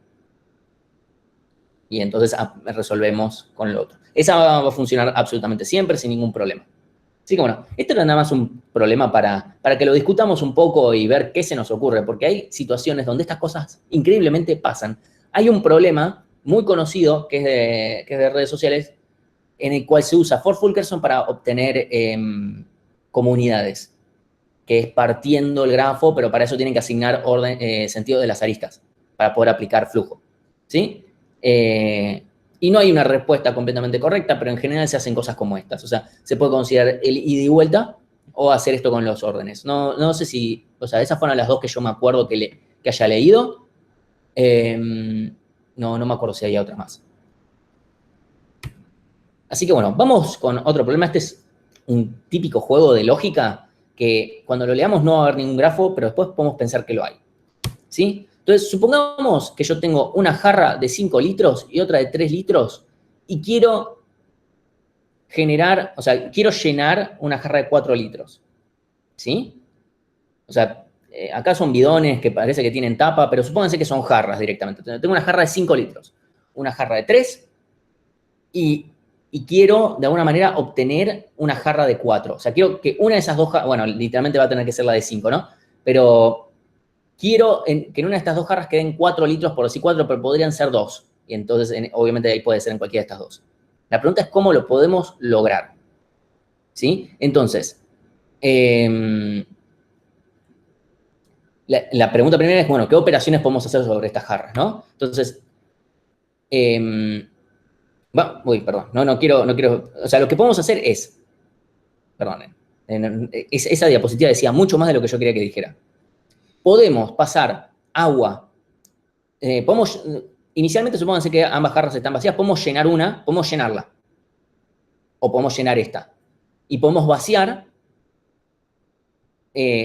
Y entonces resolvemos con lo otro. Esa va a funcionar absolutamente siempre, sin ningún problema. Así que bueno, esto era nada más un problema para que lo discutamos un poco y ver qué se nos ocurre, porque hay situaciones donde estas cosas increíblemente pasan. Hay un problema muy conocido que es de redes sociales, en el cual se usa Ford-Fulkerson para obtener comunidades, que es partiendo el grafo, pero para eso tienen que asignar sentido de las aristas, para poder aplicar flujo. ¿Sí? Y no hay una respuesta completamente correcta, pero en general se hacen cosas como estas. O sea, se puede considerar el ida y vuelta o hacer esto con los órdenes. No sé si, o sea, esas fueron las dos que yo me acuerdo que haya leído. No me acuerdo si había otra más. Así que bueno, vamos con otro problema. Este es un típico juego de lógica que cuando lo leamos no va a haber ningún grafo, pero después podemos pensar que lo hay. ¿Sí? Entonces, supongamos que yo tengo una jarra de 5 litros y otra de 3 litros y quiero quiero llenar una jarra de 4 litros. ¿Sí? O sea, acá son bidones que parece que tienen tapa, pero supónganse que son jarras directamente. Entonces, tengo una jarra de 5 litros, una jarra de 3 y quiero, de alguna manera, obtener una jarra de 4. O sea, quiero que una de esas dos jarras, bueno, literalmente va a tener que ser la de 5, ¿no? Pero quiero que en una de estas dos jarras queden 4 litros, por decir 4, pero podrían ser 2. Y entonces, obviamente, ahí puede ser en cualquiera de estas dos. La pregunta es cómo lo podemos lograr. ¿Sí? Entonces, la pregunta primera es, bueno, ¿qué operaciones podemos hacer sobre estas jarras, no? Entonces, perdón, no quiero, o sea, lo que podemos hacer es, perdonen, esa diapositiva decía mucho más de lo que yo quería que dijera. Podemos pasar agua, inicialmente supónganse que ambas jarras están vacías, podemos llenar una, podemos llenarla, o podemos llenar esta, y podemos vaciar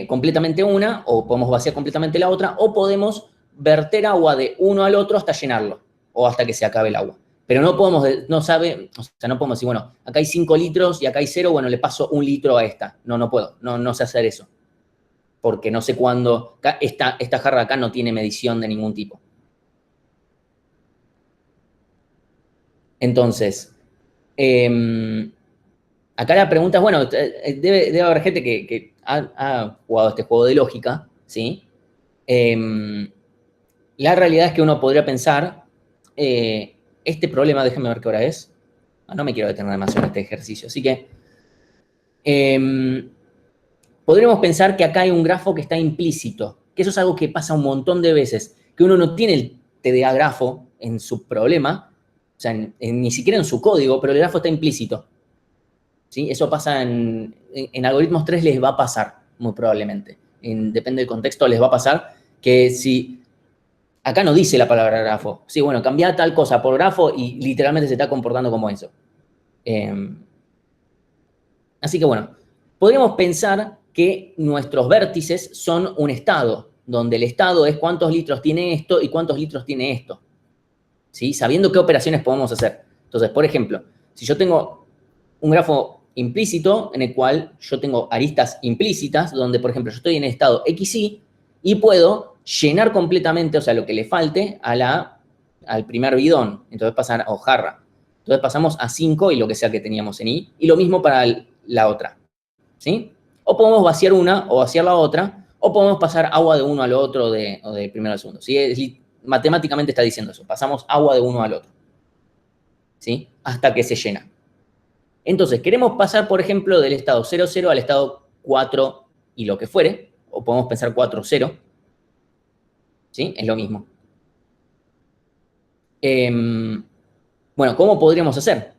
completamente una, o podemos vaciar completamente la otra, o podemos verter agua de uno al otro hasta llenarlo, o hasta que se acabe el agua. Pero no podemos decir, bueno, acá hay 5 litros y acá hay 0, bueno, le paso 1 litro a esta. No puedo, no sé hacer eso. Porque no sé cuándo, esta jarra acá no tiene medición de ningún tipo. Entonces, acá la pregunta es, bueno, debe haber gente que ha jugado este juego de lógica, ¿sí? La realidad es que uno podría pensar, este problema, déjenme ver qué hora es. No me quiero detener demasiado en este ejercicio, así que podríamos pensar que acá hay un grafo que está implícito, que eso es algo que pasa un montón de veces, que uno no tiene el TDA grafo en su problema, o sea, ni siquiera en su código, pero el grafo está implícito. ¿Sí? Eso pasa en algoritmos 3, les va a pasar, muy probablemente. Depende del contexto, les va a pasar que si acá no dice la palabra grafo. Sí, bueno, cambia tal cosa por grafo y literalmente se está comportando como eso. Así que bueno, podríamos pensar que nuestros vértices son un estado, donde el estado es cuántos litros tiene esto y cuántos litros tiene esto. ¿Sí? Sabiendo qué operaciones podemos hacer. Entonces, por ejemplo, si yo tengo un grafo implícito en el cual yo tengo aristas implícitas, donde, por ejemplo, yo estoy en el estado XY y puedo llenar completamente, o sea, lo que le falte a al primer bidón, entonces pasar, o jarra. Entonces pasamos a 5 y lo que sea que teníamos en I. Y lo mismo para la otra, ¿sí? O podemos vaciar una o vaciar la otra, o podemos pasar agua de uno al otro o de primero al segundo. ¿Sí? Matemáticamente está diciendo eso. Pasamos agua de uno al otro, ¿sí? Hasta que se llena. Entonces, queremos pasar, por ejemplo, del estado 0, 0 al estado 4 y lo que fuere, o podemos pensar 4, 0, ¿sí? Es lo mismo. Bueno, ¿cómo podríamos hacer?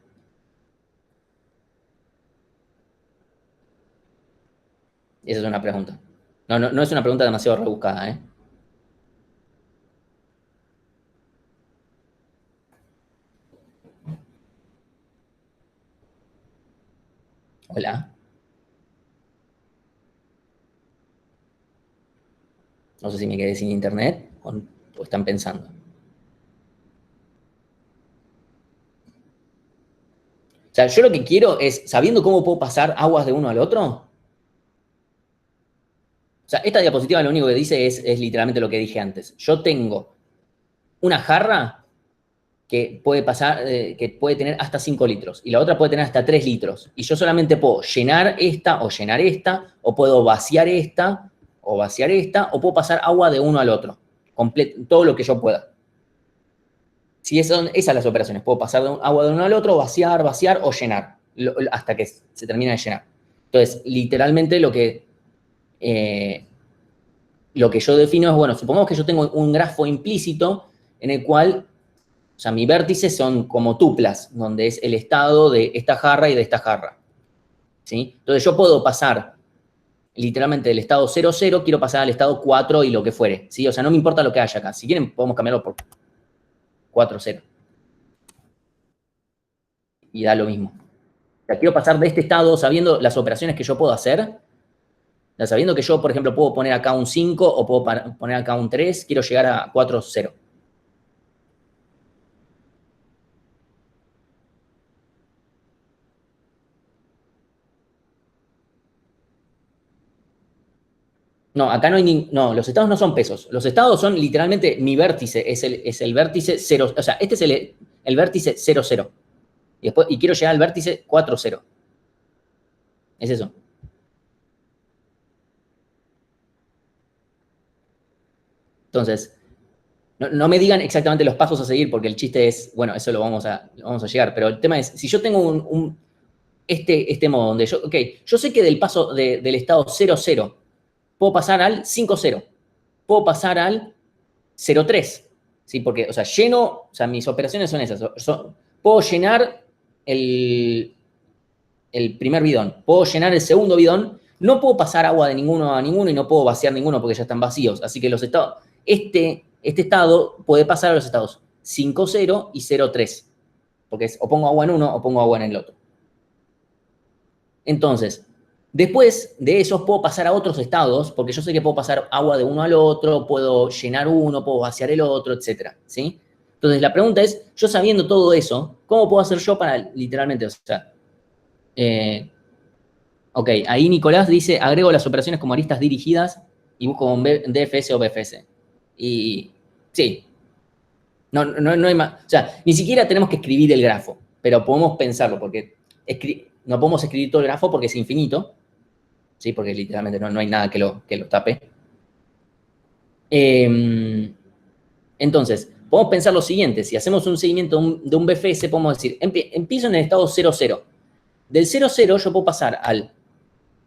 Esa es una pregunta. No es una pregunta demasiado rebuscada, ¿eh? Hola. No sé si me quedé sin internet o están pensando. O sea, yo lo que quiero es, sabiendo cómo puedo pasar aguas de uno al otro, o sea, esta diapositiva lo único que dice es literalmente lo que dije antes. Yo tengo una jarra que puede pasar, que puede tener hasta 5 litros, y la otra puede tener hasta 3 litros. Y yo solamente puedo llenar esta, o puedo vaciar esta, o puedo pasar agua de uno al otro. Todo lo que yo pueda. Si esas son las operaciones. Puedo pasar agua de uno al otro, vaciar o llenar, hasta que se termina de llenar. Entonces, literalmente lo que yo defino es, bueno, supongamos que yo tengo un grafo implícito en el cual, o sea, mis vértices son como tuplas, donde es el estado de esta jarra y de esta jarra, ¿sí? Entonces, yo puedo pasar literalmente del estado 0, 0, quiero pasar al estado 4 y lo que fuere, ¿sí? O sea, no me importa lo que haya acá. Si quieren, podemos cambiarlo por 4, 0. Y da lo mismo. O sea, quiero pasar de este estado sabiendo las operaciones que yo puedo hacer, sabiendo que yo, por ejemplo, puedo poner acá un 5 o puedo poner acá un 3, quiero llegar a 4, 0. No, acá no hay no, los estados no son pesos. Los estados son literalmente mi vértice, es el vértice 0, o sea, este es el vértice 0, 0. Y quiero llegar al vértice 4, 0. Es eso. Entonces, no me digan exactamente los pasos a seguir, porque el chiste es, bueno, eso lo vamos a llegar, pero el tema es, si yo tengo este modo donde yo, ok, yo sé que del paso del estado 0, 0, puedo pasar al 5, 0, puedo pasar al 0, 3, ¿sí? Porque, o sea, o sea, mis operaciones son esas, puedo llenar el primer bidón, puedo llenar el segundo bidón, no puedo pasar agua de ninguno a ninguno y no puedo vaciar ninguno porque ya están vacíos, así que los estados, este estado puede pasar a los estados 5, 0 y 0, 3, porque es o pongo agua en uno o pongo agua en el otro. Entonces, después de esos puedo pasar a otros estados, porque yo sé que puedo pasar agua de uno al otro, puedo llenar uno, puedo vaciar el otro, etcétera, ¿sí? Entonces, la pregunta es, yo sabiendo todo eso, ¿cómo puedo hacer yo para literalmente, o sea, ok, ahí Nicolás dice, agrego las operaciones como aristas dirigidas y busco con DFS o BFS. Y sí, no hay más, o sea, ni siquiera tenemos que escribir el grafo, pero podemos pensarlo, porque no podemos escribir todo el grafo porque es infinito, ¿sí? Porque literalmente no hay nada que lo tape. Entonces, podemos pensar lo siguiente, si hacemos un seguimiento de un BFS, podemos decir, empiezo en el estado 0, 0. Del 0, 0 yo puedo pasar al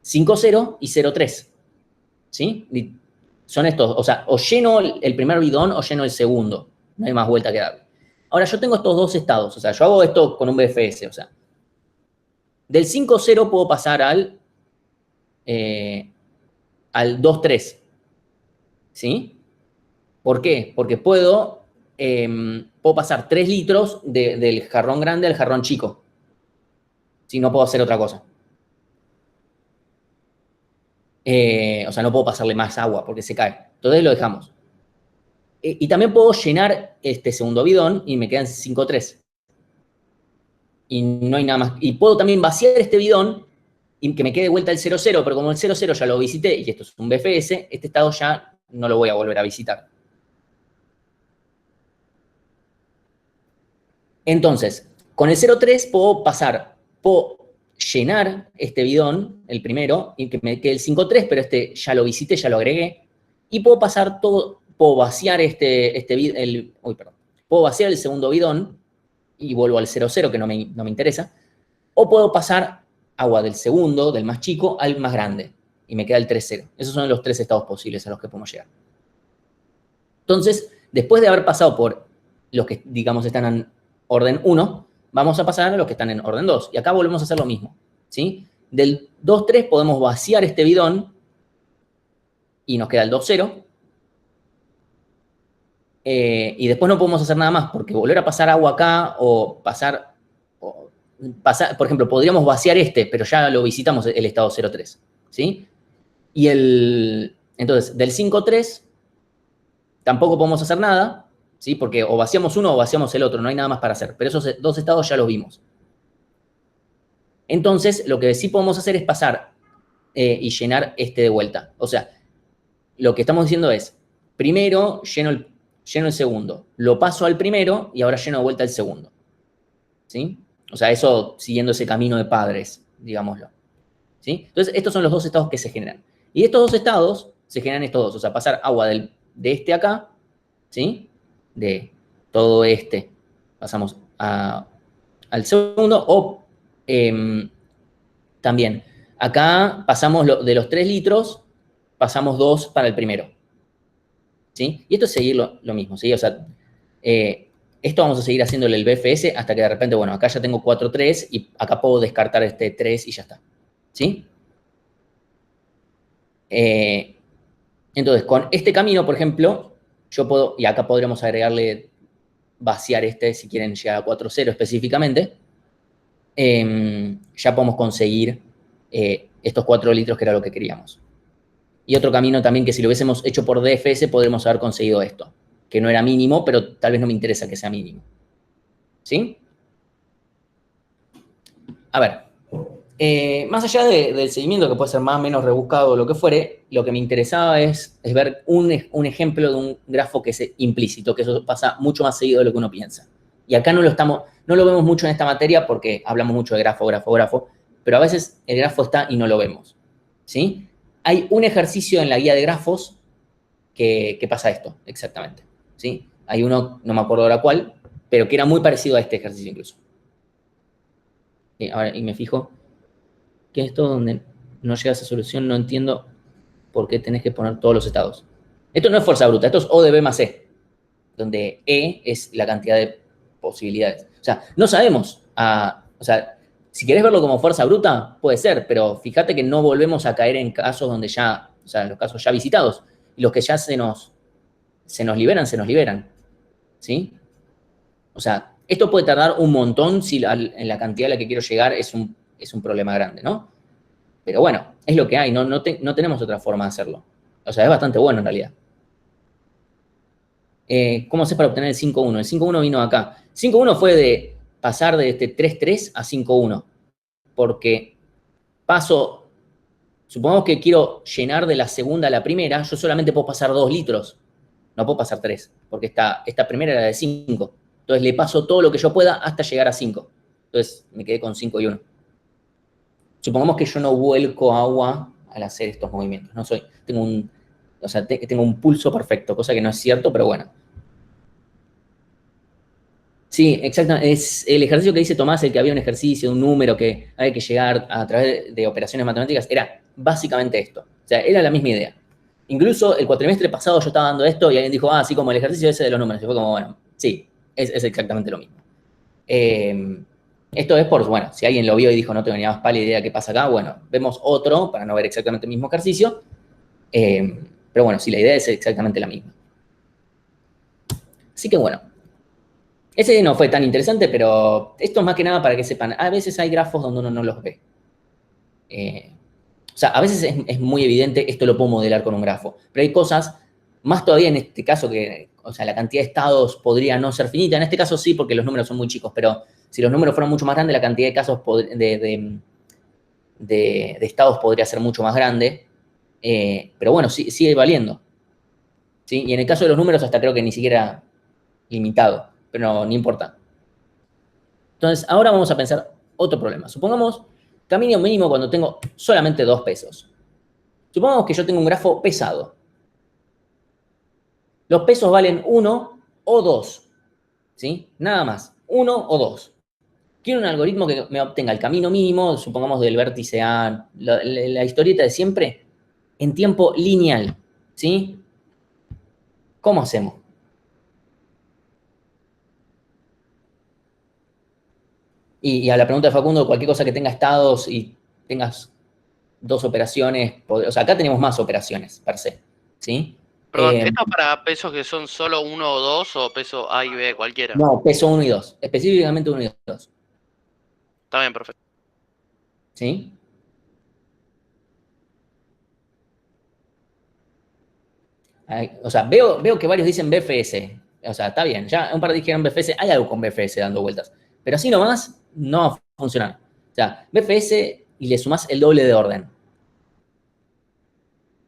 5, 0 y 0, 3. ¿Sí? Son estos, o sea, o lleno el primer bidón o lleno el segundo. No hay más vuelta que darle. Ahora, yo tengo estos dos estados, o sea, yo hago esto con un BFS, o sea, del 5, 0 puedo pasar al 2, 3. ¿Sí? ¿Por qué? Porque puedo pasar 3 litros del jarrón grande al jarrón chico. Si no puedo hacer otra cosa. O sea, no puedo pasarle más agua porque se cae. Entonces lo dejamos. Y también puedo llenar este segundo bidón y me quedan 5, 3. Y no hay nada más. Y puedo también vaciar este bidón y que me quede de vuelta el 0, 0, pero como el 0, 0 ya lo visité y esto es un BFS, este estado ya no lo voy a volver a visitar. Entonces, con el 0,3 puedo llenar este bidón, el primero, y que me quede el 5,3, pero este ya lo visité, ya lo agregué, y puedo pasar todo, puedo vaciar puedo vaciar el segundo bidón y vuelvo al 0,0, que no me interesa, o puedo pasar agua del segundo, del más chico, al más grande, y me queda el 3,0. Esos son los 3 estados posibles a los que podemos llegar. Entonces, después de haber pasado por los que, digamos, están en orden 1, vamos a pasar a los que están en orden 2. Y acá volvemos a hacer lo mismo, ¿sí? Del 2,3 podemos vaciar este bidón y nos queda el 2,0. Y después no podemos hacer nada más, porque volver a pasar agua acá o pasar, por ejemplo, podríamos vaciar este, pero ya lo visitamos el estado 0,3, ¿sí? Y entonces, del 5,3 tampoco podemos hacer nada, ¿sí? Porque o vaciamos uno o vaciamos el otro, no hay nada más para hacer. Pero esos 2 estados ya los vimos. Entonces, lo que sí podemos hacer es pasar y llenar este de vuelta. O sea, lo que estamos diciendo es, primero lleno el segundo, lo paso al primero y ahora lleno de vuelta el segundo. ¿Sí? O sea, eso siguiendo ese camino de padres, digámoslo. ¿Sí? Entonces, estos son los 2 estados que se generan. Y estos 2 estados se generan estos 2. O sea, pasar agua de este acá, ¿sí? De todo este, pasamos al segundo, o también, acá pasamos de los 3 litros, pasamos 2 para el primero, ¿sí? Y esto es seguir lo mismo, ¿sí? O sea, esto vamos a seguir haciéndole el BFS hasta que de repente, bueno, acá ya tengo 4,3 y acá puedo descartar este 3 y ya está, ¿sí? Entonces, con este camino, por ejemplo, yo puedo, y acá podríamos agregarle, vaciar este, si quieren llegar a 4,0 específicamente, ya podemos conseguir estos 4 litros que era lo que queríamos. Y otro camino también que si lo hubiésemos hecho por DFS, podremos haber conseguido esto, que no era mínimo, pero tal vez no me interesa que sea mínimo. ¿Sí? A ver, más allá del seguimiento, que puede ser más o menos rebuscado o lo que fuere, lo que me interesaba es ver un ejemplo de un grafo que es implícito, que eso pasa mucho más seguido de lo que uno piensa. Y acá no lo vemos mucho en esta materia porque hablamos mucho de grafo, pero a veces el grafo está y no lo vemos. ¿Sí? Hay un ejercicio en la guía de grafos que pasa esto, exactamente. ¿Sí? Hay uno, no me acuerdo ahora cuál, pero que era muy parecido a este ejercicio incluso. Ahora, y me fijo que esto donde no llega a esa solución, no entiendo por qué tenés que poner todos los estados. Esto no es fuerza bruta, esto es O de B más E, donde E es la cantidad de posibilidades. O sea, no sabemos, o sea, si querés verlo como fuerza bruta, puede ser, pero fíjate que no volvemos a caer en casos donde ya, o sea, los casos ya visitados, y los que ya se nos liberan, ¿sí? O sea, esto puede tardar un montón si en la cantidad a la que quiero llegar es un problema grande, ¿no? Pero bueno, es lo que hay, no tenemos otra forma de hacerlo. O sea, es bastante bueno en realidad. ¿Cómo haces para obtener el 5,1? El 5,1 vino acá. 5,1 fue de pasar de este 3,3 a 5,1. Porque supongamos que quiero llenar de la segunda a la primera, yo solamente puedo pasar 2 litros. No puedo pasar 3, porque esta primera era de 5. Entonces le paso todo lo que yo pueda hasta llegar a 5. Entonces me quedé con 5 y 1. Supongamos que yo no vuelco agua al hacer estos movimientos. Tengo un pulso perfecto, cosa que no es cierto, pero bueno. Sí, exactamente. Es el ejercicio que dice Tomás, el que había un ejercicio, un número que hay que llegar a través de operaciones matemáticas, era básicamente esto. O sea, era la misma idea. Incluso el cuatrimestre pasado yo estaba dando esto y alguien dijo, así como el ejercicio ese de los números. Y fue como, bueno, sí, es exactamente lo mismo. Esto es bueno, si alguien lo vio y dijo, no tengo ni más pálida idea de qué pasa acá, bueno, vemos otro para no ver exactamente el mismo ejercicio. Pero bueno, sí, la idea es exactamente la misma. Así que bueno, ese no fue tan interesante, pero esto es más que nada para que sepan, a veces hay grafos donde uno no los ve. O sea, a veces es muy evidente, esto lo puedo modelar con un grafo, pero hay cosas, más todavía en este caso, que, o sea, la cantidad de estados podría no ser finita. En este caso sí, porque los números son muy chicos, pero si los números fueran mucho más grandes, la cantidad de casos de estados podría ser mucho más grande. Pero bueno, sigue valiendo. ¿Sí? Y en el caso de los números, hasta creo que ni siquiera limitado, pero no importa. Entonces, ahora vamos a pensar otro problema. Supongamos camino mínimo cuando tengo solamente 2 pesos. Supongamos que yo tengo un grafo pesado. Los pesos valen 1 o 2, ¿sí? Nada más, 1 o 2. Quiero un algoritmo que me obtenga el camino mínimo, supongamos del vértice A, la historieta de siempre, en tiempo lineal, ¿sí? ¿Cómo hacemos? Y a la pregunta de Facundo, cualquier cosa que tenga estados y tengas 2 operaciones, o sea, acá tenemos más operaciones, per se, ¿sí? Perdón, ¿esto es para pesos que son solo 1 o 2 o peso A y B, cualquiera? No, peso 1 y 2, específicamente 1 y 2, Está bien, perfecto. ¿sí? O sea, veo que varios dicen BFS. O sea, está bien, ya un par dijeron BFS, hay algo con BFS dando vueltas. Pero así nomás no va a funcionar. O sea, BFS y le sumás el doble de orden.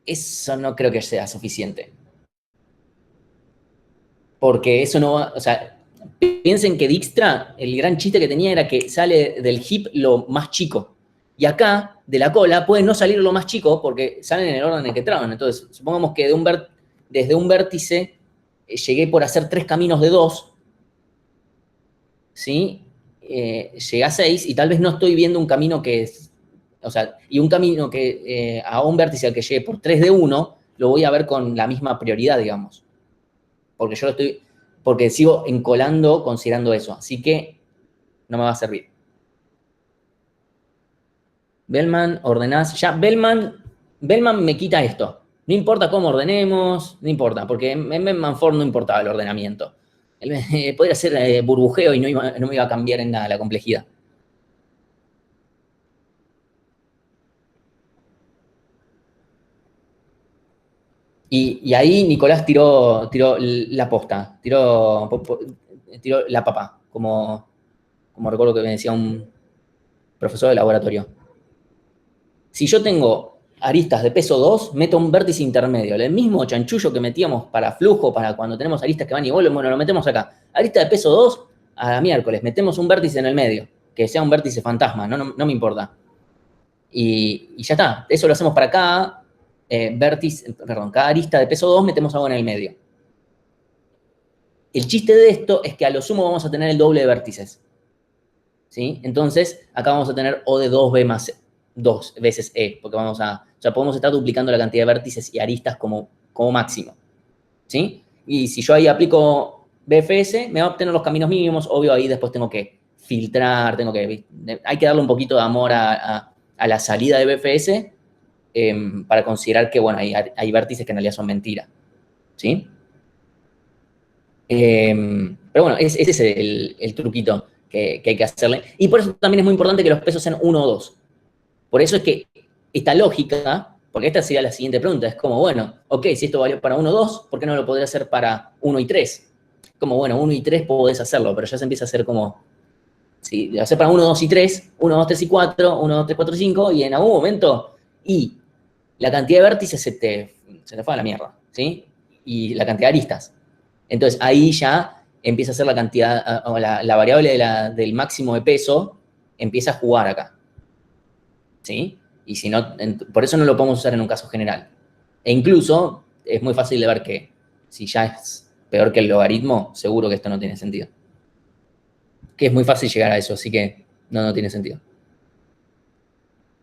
Eso no creo que sea suficiente. Porque eso no va, o sea, piensen que Dijkstra, el gran chiste que tenía era que sale del hip lo más chico. Y acá, de la cola, puede no salir lo más chico porque salen en el orden en que traban. Entonces, supongamos que desde un vértice llegué por hacer 3 caminos de 2, ¿sí? Llegué a 6 y tal vez no estoy viendo un camino que es, o sea, y un camino que a un vértice al que llegué por 3 de 1, lo voy a ver con la misma prioridad, digamos. Porque sigo encolando considerando eso. Así que no me va a servir. Bellman, ordenás. Ya, Bellman me quita esto. No importa cómo ordenemos, no importa, porque en Bellman Form no importaba el ordenamiento. Podría ser burbujeo y no me iba a cambiar en nada la complejidad. Y ahí Nicolás tiró la posta, tiró la papa, como recuerdo que me decía un profesor de laboratorio. Si yo tengo aristas de peso 2, meto un vértice intermedio. El mismo chanchullo que metíamos para flujo, para cuando tenemos aristas que van y vuelven, bueno, lo metemos acá. Arista de peso 2, a la miércoles, metemos un vértice en el medio, que sea un vértice fantasma, no me importa. Y ya está, eso lo hacemos para cada cada arista de peso 2 metemos algo en el medio. El chiste de esto es que a lo sumo vamos a tener el doble de vértices, ¿sí? Entonces, acá vamos a tener O de 2B más 2 veces E, porque o sea, podemos estar duplicando la cantidad de vértices y aristas como máximo, ¿sí? Y si yo ahí aplico BFS, me va a obtener los caminos mínimos, obvio, ahí después tengo que filtrar, hay que darle un poquito de amor a la salida de BFS para considerar que, bueno, hay vértices que en realidad son mentira, ¿sí? Pero bueno, ese es el truquito que hay que hacerle. Y por eso también es muy importante que los pesos sean 1 o 2. Por eso es que esta lógica, porque esta sería la siguiente pregunta, es como, bueno, ok, si esto valió para 1 o 2, ¿por qué no lo podría hacer para 1 y 3? Como, bueno, 1 y 3 podés hacerlo, pero ya se empieza a hacer como, si lo haces para 1, 2 y 3, 1, 2, 3 y 4, 1, 2, 3, 4 y 5, y en algún momento, y la cantidad de vértices se te fue a la mierda, ¿sí? Y la cantidad de aristas. Entonces, ahí ya empieza a ser la cantidad, o la variable del máximo de peso, empieza a jugar acá, ¿sí? Y si no, por eso no lo podemos usar en un caso general. E incluso, es muy fácil de ver que si ya es peor que el logaritmo, seguro que esto no tiene sentido. Que es muy fácil llegar a eso, así que no tiene sentido.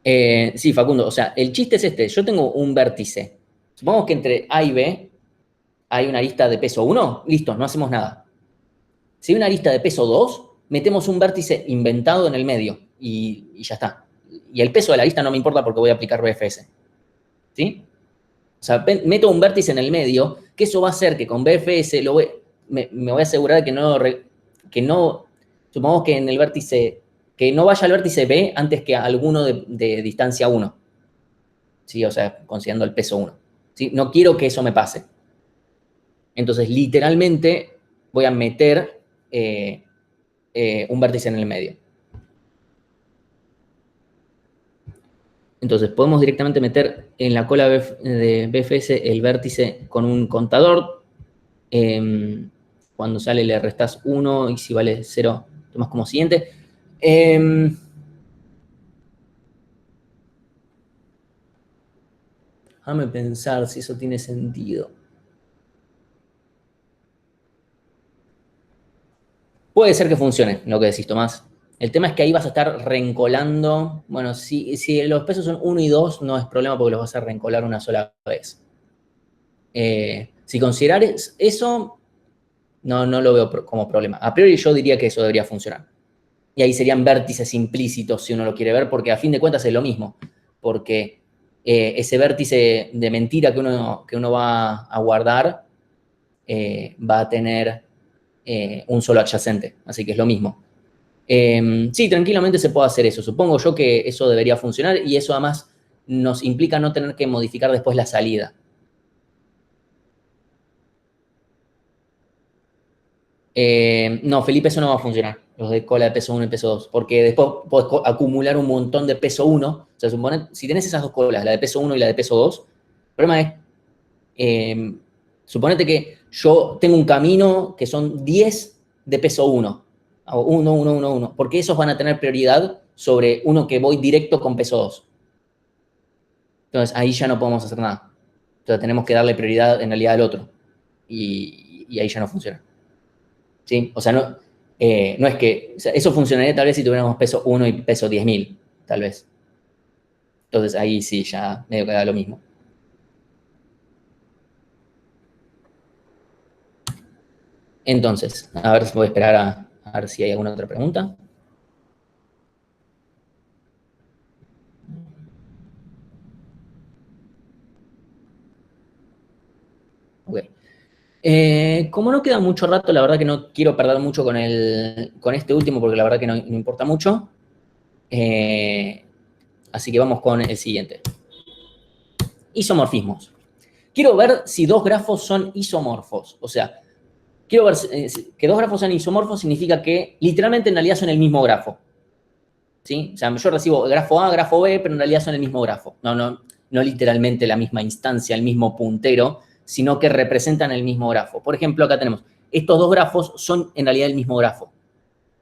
Sí, Facundo, o sea, el chiste es este. Yo tengo un vértice. Supongamos que entre A y B hay una arista de peso 1, listo, no hacemos nada. Si hay una arista de peso 2, metemos un vértice inventado en el medio y ya está. Y el peso de la arista no me importa porque voy a aplicar BFS. ¿Sí? O sea, meto un vértice en el medio, que eso va a hacer que con BFS me voy a asegurar que no, supongamos que en el vértice, que no vaya al vértice B antes que a alguno de distancia 1. ¿Sí? O sea, considerando el peso 1. ¿Sí? No quiero que eso me pase. Entonces, literalmente, voy a meter un vértice en el medio. Entonces, podemos directamente meter en la cola de BFS el vértice con un contador. Cuando sale le restás 1 y si vale 0, tomas como siguiente. Déjame pensar si eso tiene sentido. Puede ser que funcione lo que decís, Tomás. El tema es que ahí vas a estar reencolando. Bueno, si los pesos son 1 y 2, no es problema porque los vas a reencolar una sola vez. Si consideras eso, no lo veo como problema. A priori yo diría que eso debería funcionar. Y ahí serían vértices implícitos si uno lo quiere ver, porque a fin de cuentas es lo mismo. Porque ese vértice de mentira que uno va a guardar va a tener un solo adyacente. Así que es lo mismo. Sí, tranquilamente se puede hacer eso. Supongo yo que eso debería funcionar y eso además nos implica no tener que modificar después la salida. No, Felipe, eso no va a funcionar. Los de cola de peso 1 y peso 2. Porque después podés acumular un montón de peso 1. O sea, si tenés esas dos colas, la de peso 1 y la de peso 2, el problema es, suponete que yo tengo un camino que son 10 de peso 1. Hago 1, 1, 1, 1. Porque esos van a tener prioridad sobre uno que voy directo con peso 2. Entonces, ahí ya no podemos hacer nada. Entonces, tenemos que darle prioridad en realidad al otro. Y ahí ya no funciona. ¿Sí? O sea, no es que... O sea, eso funcionaría tal vez si tuviéramos peso 1 y peso 10.000, tal vez. Entonces, ahí sí, ya medio que da lo mismo. Entonces, a ver si voy a esperar a ver si hay alguna otra pregunta. Ok. Como no queda mucho rato, la verdad que no quiero perder mucho con este último, porque la verdad que no importa mucho. Así que vamos con el siguiente. Isomorfismos. Quiero ver si dos grafos son isomorfos. O sea, quiero ver que dos grafos sean isomorfos significa que literalmente en realidad son el mismo grafo. ¿Sí? O sea, yo recibo grafo A, grafo B, pero en realidad son el mismo grafo. No literalmente la misma instancia, el mismo puntero, sino que representan el mismo grafo. Por ejemplo, acá tenemos, estos dos grafos son en realidad el mismo grafo.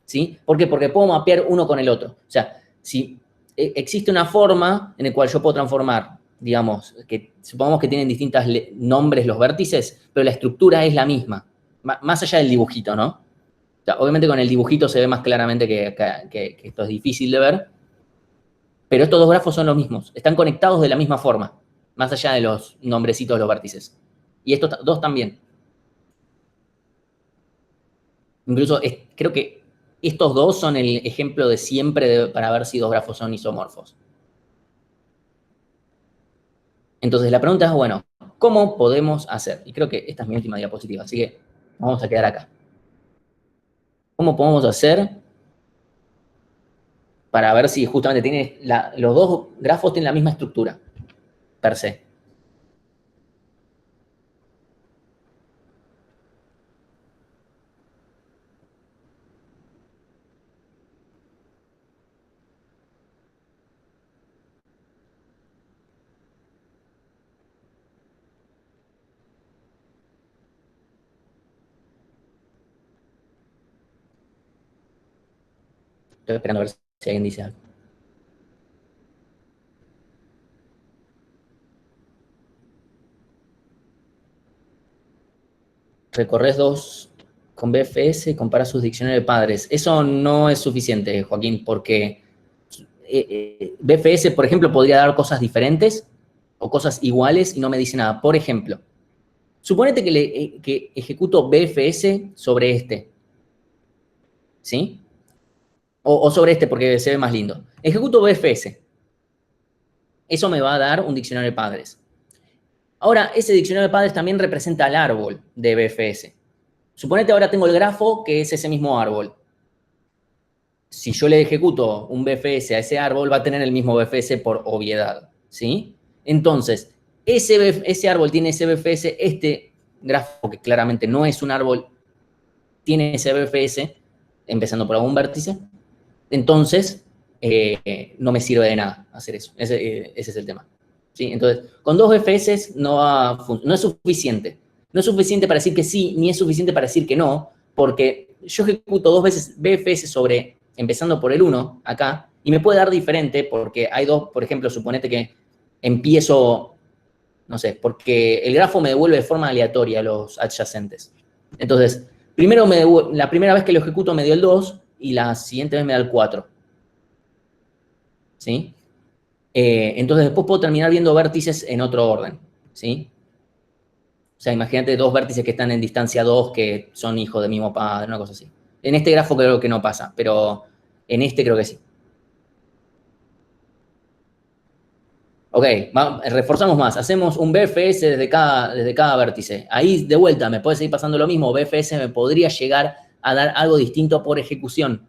¿Sí? ¿Por qué? Porque puedo mapear uno con el otro. O sea, si existe una forma en la cual yo puedo transformar, digamos, que supongamos que tienen distintos nombres los vértices, pero la estructura es la misma, más allá del dibujito, ¿no? O sea, obviamente con el dibujito se ve más claramente que esto es difícil de ver, pero estos dos grafos son los mismos, están conectados de la misma forma, más allá de los nombrecitos de los vértices. Y estos dos también. Incluso creo que estos dos son el ejemplo de siempre para ver si dos grafos son isomorfos. Entonces la pregunta es, bueno, ¿cómo podemos hacer? Y creo que esta es mi última diapositiva, así que vamos a quedar acá. ¿Cómo podemos hacer para ver si justamente los dos grafos tienen la misma estructura, per se? Estoy esperando a ver si alguien dice algo. Recorres dos con BFS y comparas sus diccionarios de padres. Eso no es suficiente, Joaquín, porque BFS, por ejemplo, podría dar cosas diferentes o cosas iguales y no me dice nada. Por ejemplo, suponete que ejecuto BFS sobre este, ¿sí? O sobre este porque se ve más lindo. Ejecuto BFS. Eso me va a dar un diccionario de padres. Ahora, ese diccionario de padres también representa el árbol de BFS. Suponete ahora tengo el grafo que es ese mismo árbol. Si yo le ejecuto un BFS a ese árbol, va a tener el mismo BFS por obviedad, ¿sí? Entonces, ese árbol tiene ese BFS, este grafo que claramente no es un árbol, tiene ese BFS, empezando por algún vértice, entonces no me sirve de nada hacer eso. Ese es el tema. ¿Sí? Entonces, con dos BFS no es suficiente. No es suficiente para decir que sí, ni es suficiente para decir que no, porque yo ejecuto dos veces BFS sobre empezando por el 1 acá, y me puede dar diferente porque hay dos, por ejemplo, suponete que empiezo, no sé, porque el grafo me devuelve de forma aleatoria los adyacentes. Entonces, primero la primera vez que lo ejecuto me dio el 2 y la siguiente vez me da el 4. ¿Sí? Entonces después puedo terminar viendo vértices en otro orden. ¿Sí? O sea, imagínate dos vértices que están en distancia 2 que son hijos del mismo padre, una cosa así. En este grafo creo que no pasa, pero en este creo que sí. Ok, reforzamos más. Hacemos un BFS desde cada vértice. Ahí, de vuelta, me puede seguir pasando lo mismo. BFS me podría llegar a dar algo distinto por ejecución.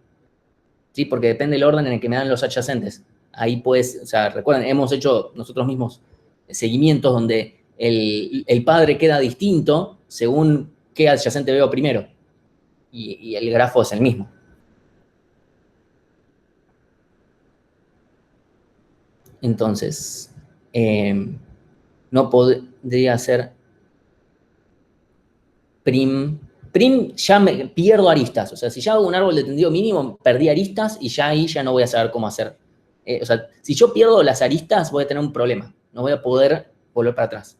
¿Sí? Porque depende del orden en el que me dan los adyacentes. Ahí pues, o sea, recuerden, hemos hecho nosotros mismos seguimientos donde el padre queda distinto según qué adyacente veo primero. Y el grafo es el mismo. Entonces, no podría ser prim. Prim ya me pierdo aristas. O sea, si ya hago un árbol de tendido mínimo, perdí aristas y ya ahí ya no voy a saber cómo hacer. O sea, si yo pierdo las aristas, voy a tener un problema. No voy a poder volver para atrás.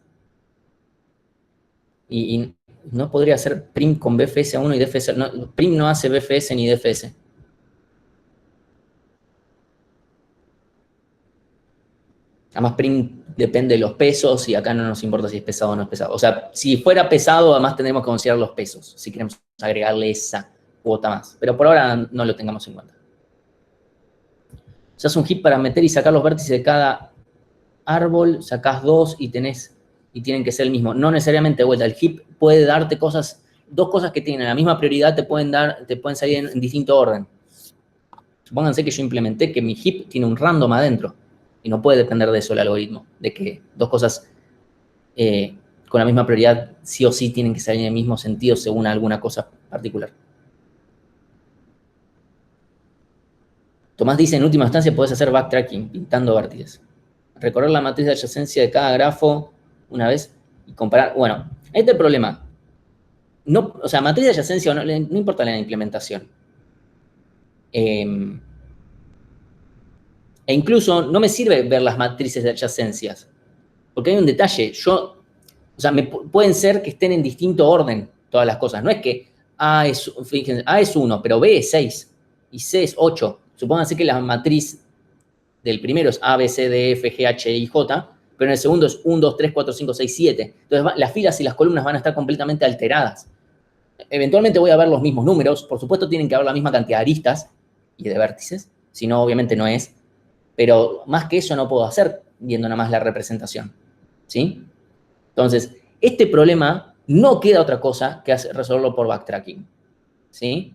Y no podría hacer prim con BFS a 1 y DFS. No, prim no hace BFS ni DFS. Además, prim depende de los pesos y acá no nos importa si es pesado o no es pesado. O sea, si fuera pesado, además tendremos que considerar los pesos, si queremos agregarle esa cuota más. Pero por ahora no lo tengamos en cuenta. Usas un heap para meter y sacar los vértices de cada árbol, sacás dos y tienen que ser el mismo. No necesariamente de vuelta. El heap puede darte cosas, dos cosas que tienen la misma prioridad te pueden salir en distinto orden. Supónganse que yo implementé que mi heap tiene un random adentro. Y no puede depender de eso el algoritmo, de que dos cosas con la misma prioridad sí o sí tienen que salir en el mismo sentido según alguna cosa particular. Tomás dice, en última instancia puedes hacer backtracking, pintando vértices. Recorrer la matriz de adyacencia de cada grafo una vez y comparar. Bueno, ahí está el problema. No, o sea, matriz de adyacencia no importa la implementación. E incluso no me sirve ver las matrices de adyacencias. Porque hay un detalle. O sea, pueden ser que estén en distinto orden todas las cosas. No es que fíjense, A es 1, pero B es 6 y C es 8. Supónganse que la matriz del primero es A, B, C, D, F, G, H, I, J, pero en el segundo es 1, 2, 3, 4, 5, 6, 7. Entonces las filas y las columnas van a estar completamente alteradas. Eventualmente voy a ver los mismos números. Por supuesto tienen que haber la misma cantidad de aristas y de vértices. Si no, obviamente no es. Pero más que eso no puedo hacer viendo nada más la representación. ¿Sí? Entonces, este problema no queda otra cosa que resolverlo por backtracking. ¿Sí?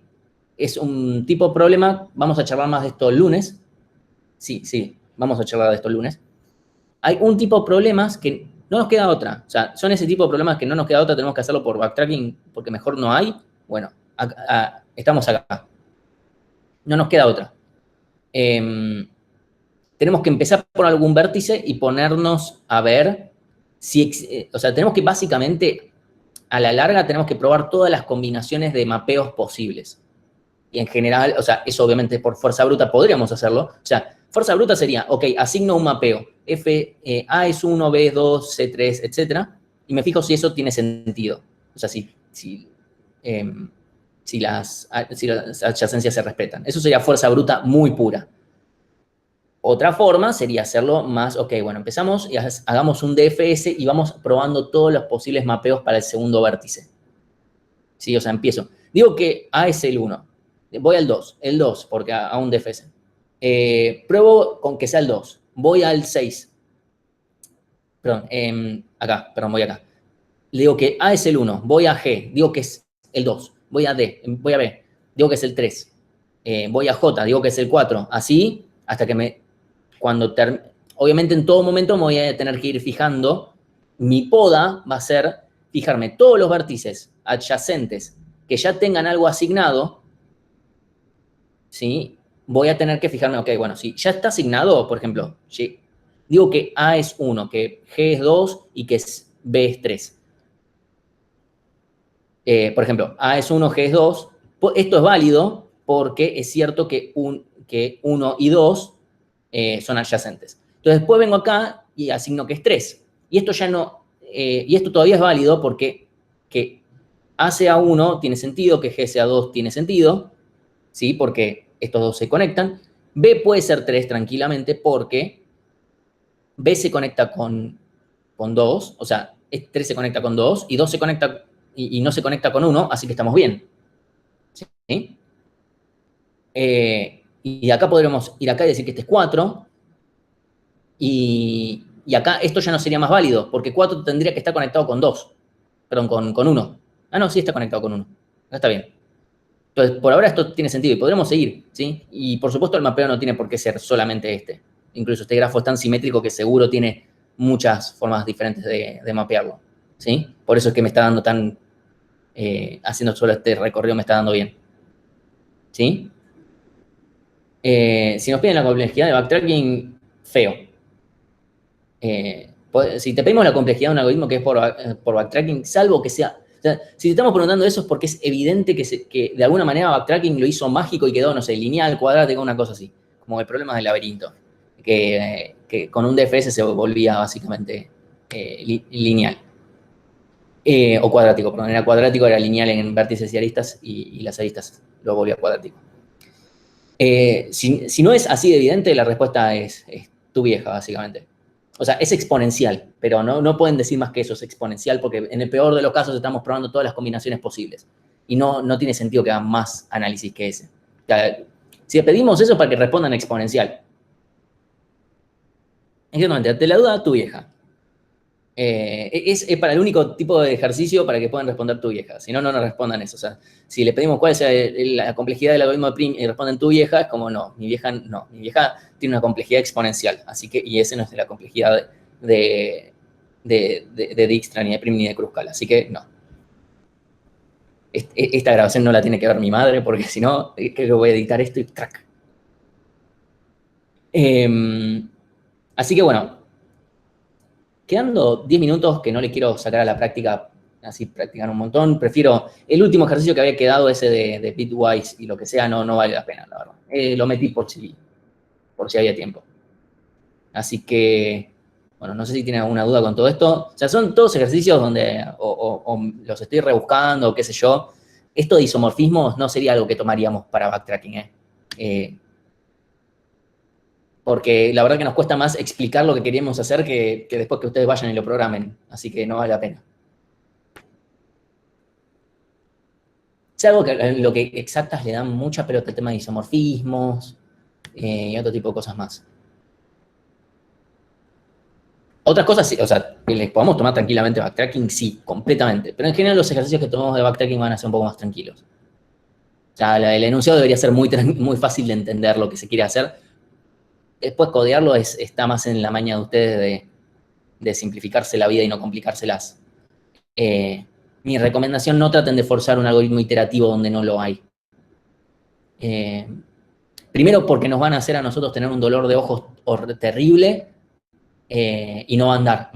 Es un tipo de problema, vamos a charlar más de esto el lunes. Sí, vamos a charlar de esto el lunes. Hay un tipo de problemas que no nos queda otra. O sea, son ese tipo de problemas que no nos queda otra, tenemos que hacerlo por backtracking porque mejor no hay. Bueno, estamos acá. No nos queda otra. Tenemos que empezar por algún vértice y ponernos a ver si, o sea, tenemos que básicamente, a la larga, tenemos que probar todas las combinaciones de mapeos posibles. Y en general, o sea, eso obviamente por fuerza bruta podríamos hacerlo. O sea, fuerza bruta sería, ok, asigno un mapeo. A es 1, B es 2, C 3, etc. Y me fijo si eso tiene sentido. O sea, si las adyacencias se respetan. Eso sería fuerza bruta muy pura. Otra forma sería hacerlo más, ok, bueno, empezamos y hagamos un DFS y vamos probando todos los posibles mapeos para el segundo vértice. Sí, o sea, empiezo. Digo que A es el 1. Voy al 2. El 2, porque a un DFS. Pruebo con que sea el 2. Voy al 6. Perdón, voy acá. Le digo que A es el 1. Voy a G. Digo que es el 2. Voy a D. Voy a B. Digo que es el 3. Voy a J. Digo que es el 4. Así hasta que obviamente en todo momento me voy a tener que ir fijando. Mi poda va a ser fijarme todos los vértices adyacentes que ya tengan algo asignado, ¿sí? Voy a tener que fijarme, ok, bueno, si ya está asignado, por ejemplo, digo que A es 1, que G es 2 y que B es 3. Por ejemplo, A es 1, G es 2. Esto es válido porque es cierto que 1 y 2 son adyacentes. Entonces después vengo acá y asigno que es 3. Y esto ya no, y esto todavía es válido porque que A sea 1 tiene sentido, que G sea 2 tiene sentido, ¿sí? Porque estos dos se conectan. B puede ser 3 tranquilamente porque B se conecta con 2, o sea, 3 se conecta con 2 y 2 se conecta y no se conecta con 1, así que estamos bien. ¿Sí? Y acá podremos ir acá y decir que este es 4. Y acá esto ya no sería más válido, porque 4 tendría que estar conectado con 2. Perdón, con 1. Ah, no, sí está conectado con 1. Está bien. Entonces, por ahora esto tiene sentido y podremos seguir, ¿sí? Y por supuesto el mapeo no tiene por qué ser solamente este. Incluso este grafo es tan simétrico que seguro tiene muchas formas diferentes de mapearlo, ¿sí? Por eso es que me está dando tan... haciendo solo este recorrido me está dando bien, ¿sí? Si nos piden la complejidad de backtracking, feo. Si te pedimos la complejidad de un algoritmo que es por backtracking, salvo que sea... O sea, si te estamos preguntando eso es porque es evidente que de alguna manera backtracking lo hizo mágico y quedó, no sé, lineal, cuadrático, una cosa así. Como el problema del laberinto. Que con un DFS se volvía básicamente lineal. O cuadrático, perdón. Era cuadrático, era lineal en vértices y aristas y las aristas lo volvía cuadrático. Si no es así de evidente, la respuesta es tu vieja, básicamente. O sea, es exponencial, pero no pueden decir más que eso, es exponencial, porque en el peor de los casos estamos probando todas las combinaciones posibles. Y no tiene sentido que hagan más análisis que ese. O sea, si le pedimos eso es para que respondan exponencial. Exactamente, ante la duda, tu vieja. Es para el único tipo de ejercicio para que puedan responder tu vieja. Si no, no nos respondan eso. O sea, si le pedimos cuál es la complejidad del algoritmo de Prim y responden tu vieja, es como no. Mi vieja tiene una complejidad exponencial. Así que, y ese no es de la complejidad de Dijkstra, ni de Prim, ni de Kruskal. Así que no. Esta grabación no la tiene que ver mi madre, porque si no, creo que voy a editar esto y ¡trac! Así que bueno, quedando 10 minutos que no le quiero sacar a la práctica, así practicar un montón, prefiero el último ejercicio que había quedado, ese de bitwise y lo que sea, no vale la pena, la verdad. Lo metí por si había tiempo. Así que, bueno, no sé si tienen alguna duda con todo esto. O sea, son todos ejercicios donde o los estoy rebuscando o qué sé yo. Esto de isomorfismos no sería algo que tomaríamos para backtracking, porque la verdad que nos cuesta más explicar lo que queríamos hacer que después que ustedes vayan y lo programen. Así que no vale la pena. Es algo que lo que exactas le dan mucha pelota al tema de isomorfismos y otro tipo de cosas más. Otras cosas, sí, o sea, que les podamos tomar tranquilamente backtracking, sí, completamente. Pero en general los ejercicios que tomamos de backtracking van a ser un poco más tranquilos. O sea, el enunciado debería ser muy fácil de entender lo que se quiere hacer. Después codearlo está más en la maña de ustedes de simplificarse la vida y no complicárselas. Mi recomendación, no traten de forzar un algoritmo iterativo donde no lo hay. Primero porque nos van a hacer a nosotros tener un dolor de ojos terrible y no va a andar.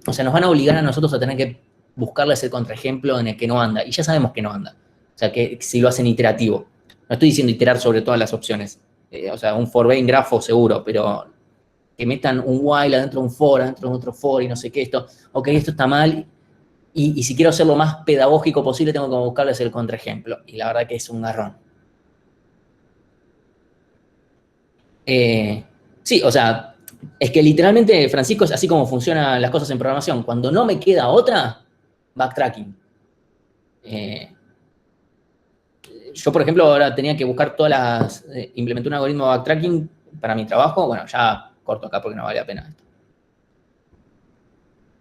O sea, nos van a obligar a nosotros a tener que buscarles el contraejemplo en el que no anda. Y ya sabemos que no anda. O sea, que si lo hacen iterativo. No estoy diciendo iterar sobre todas las opciones. O sea, un for en grafo seguro, pero que metan un while adentro de un for, adentro de otro for y no sé qué, esto está mal. Y si quiero ser lo más pedagógico posible, tengo que buscarles el contraejemplo. Y la verdad que es un garrón. Sí, o sea, es que literalmente, Francisco, es así como funcionan las cosas en programación. Cuando no me queda otra, backtracking. Yo, por ejemplo, ahora tenía que buscar implementé un algoritmo de backtracking para mi trabajo. Bueno, ya corto acá porque no vale la pena esto.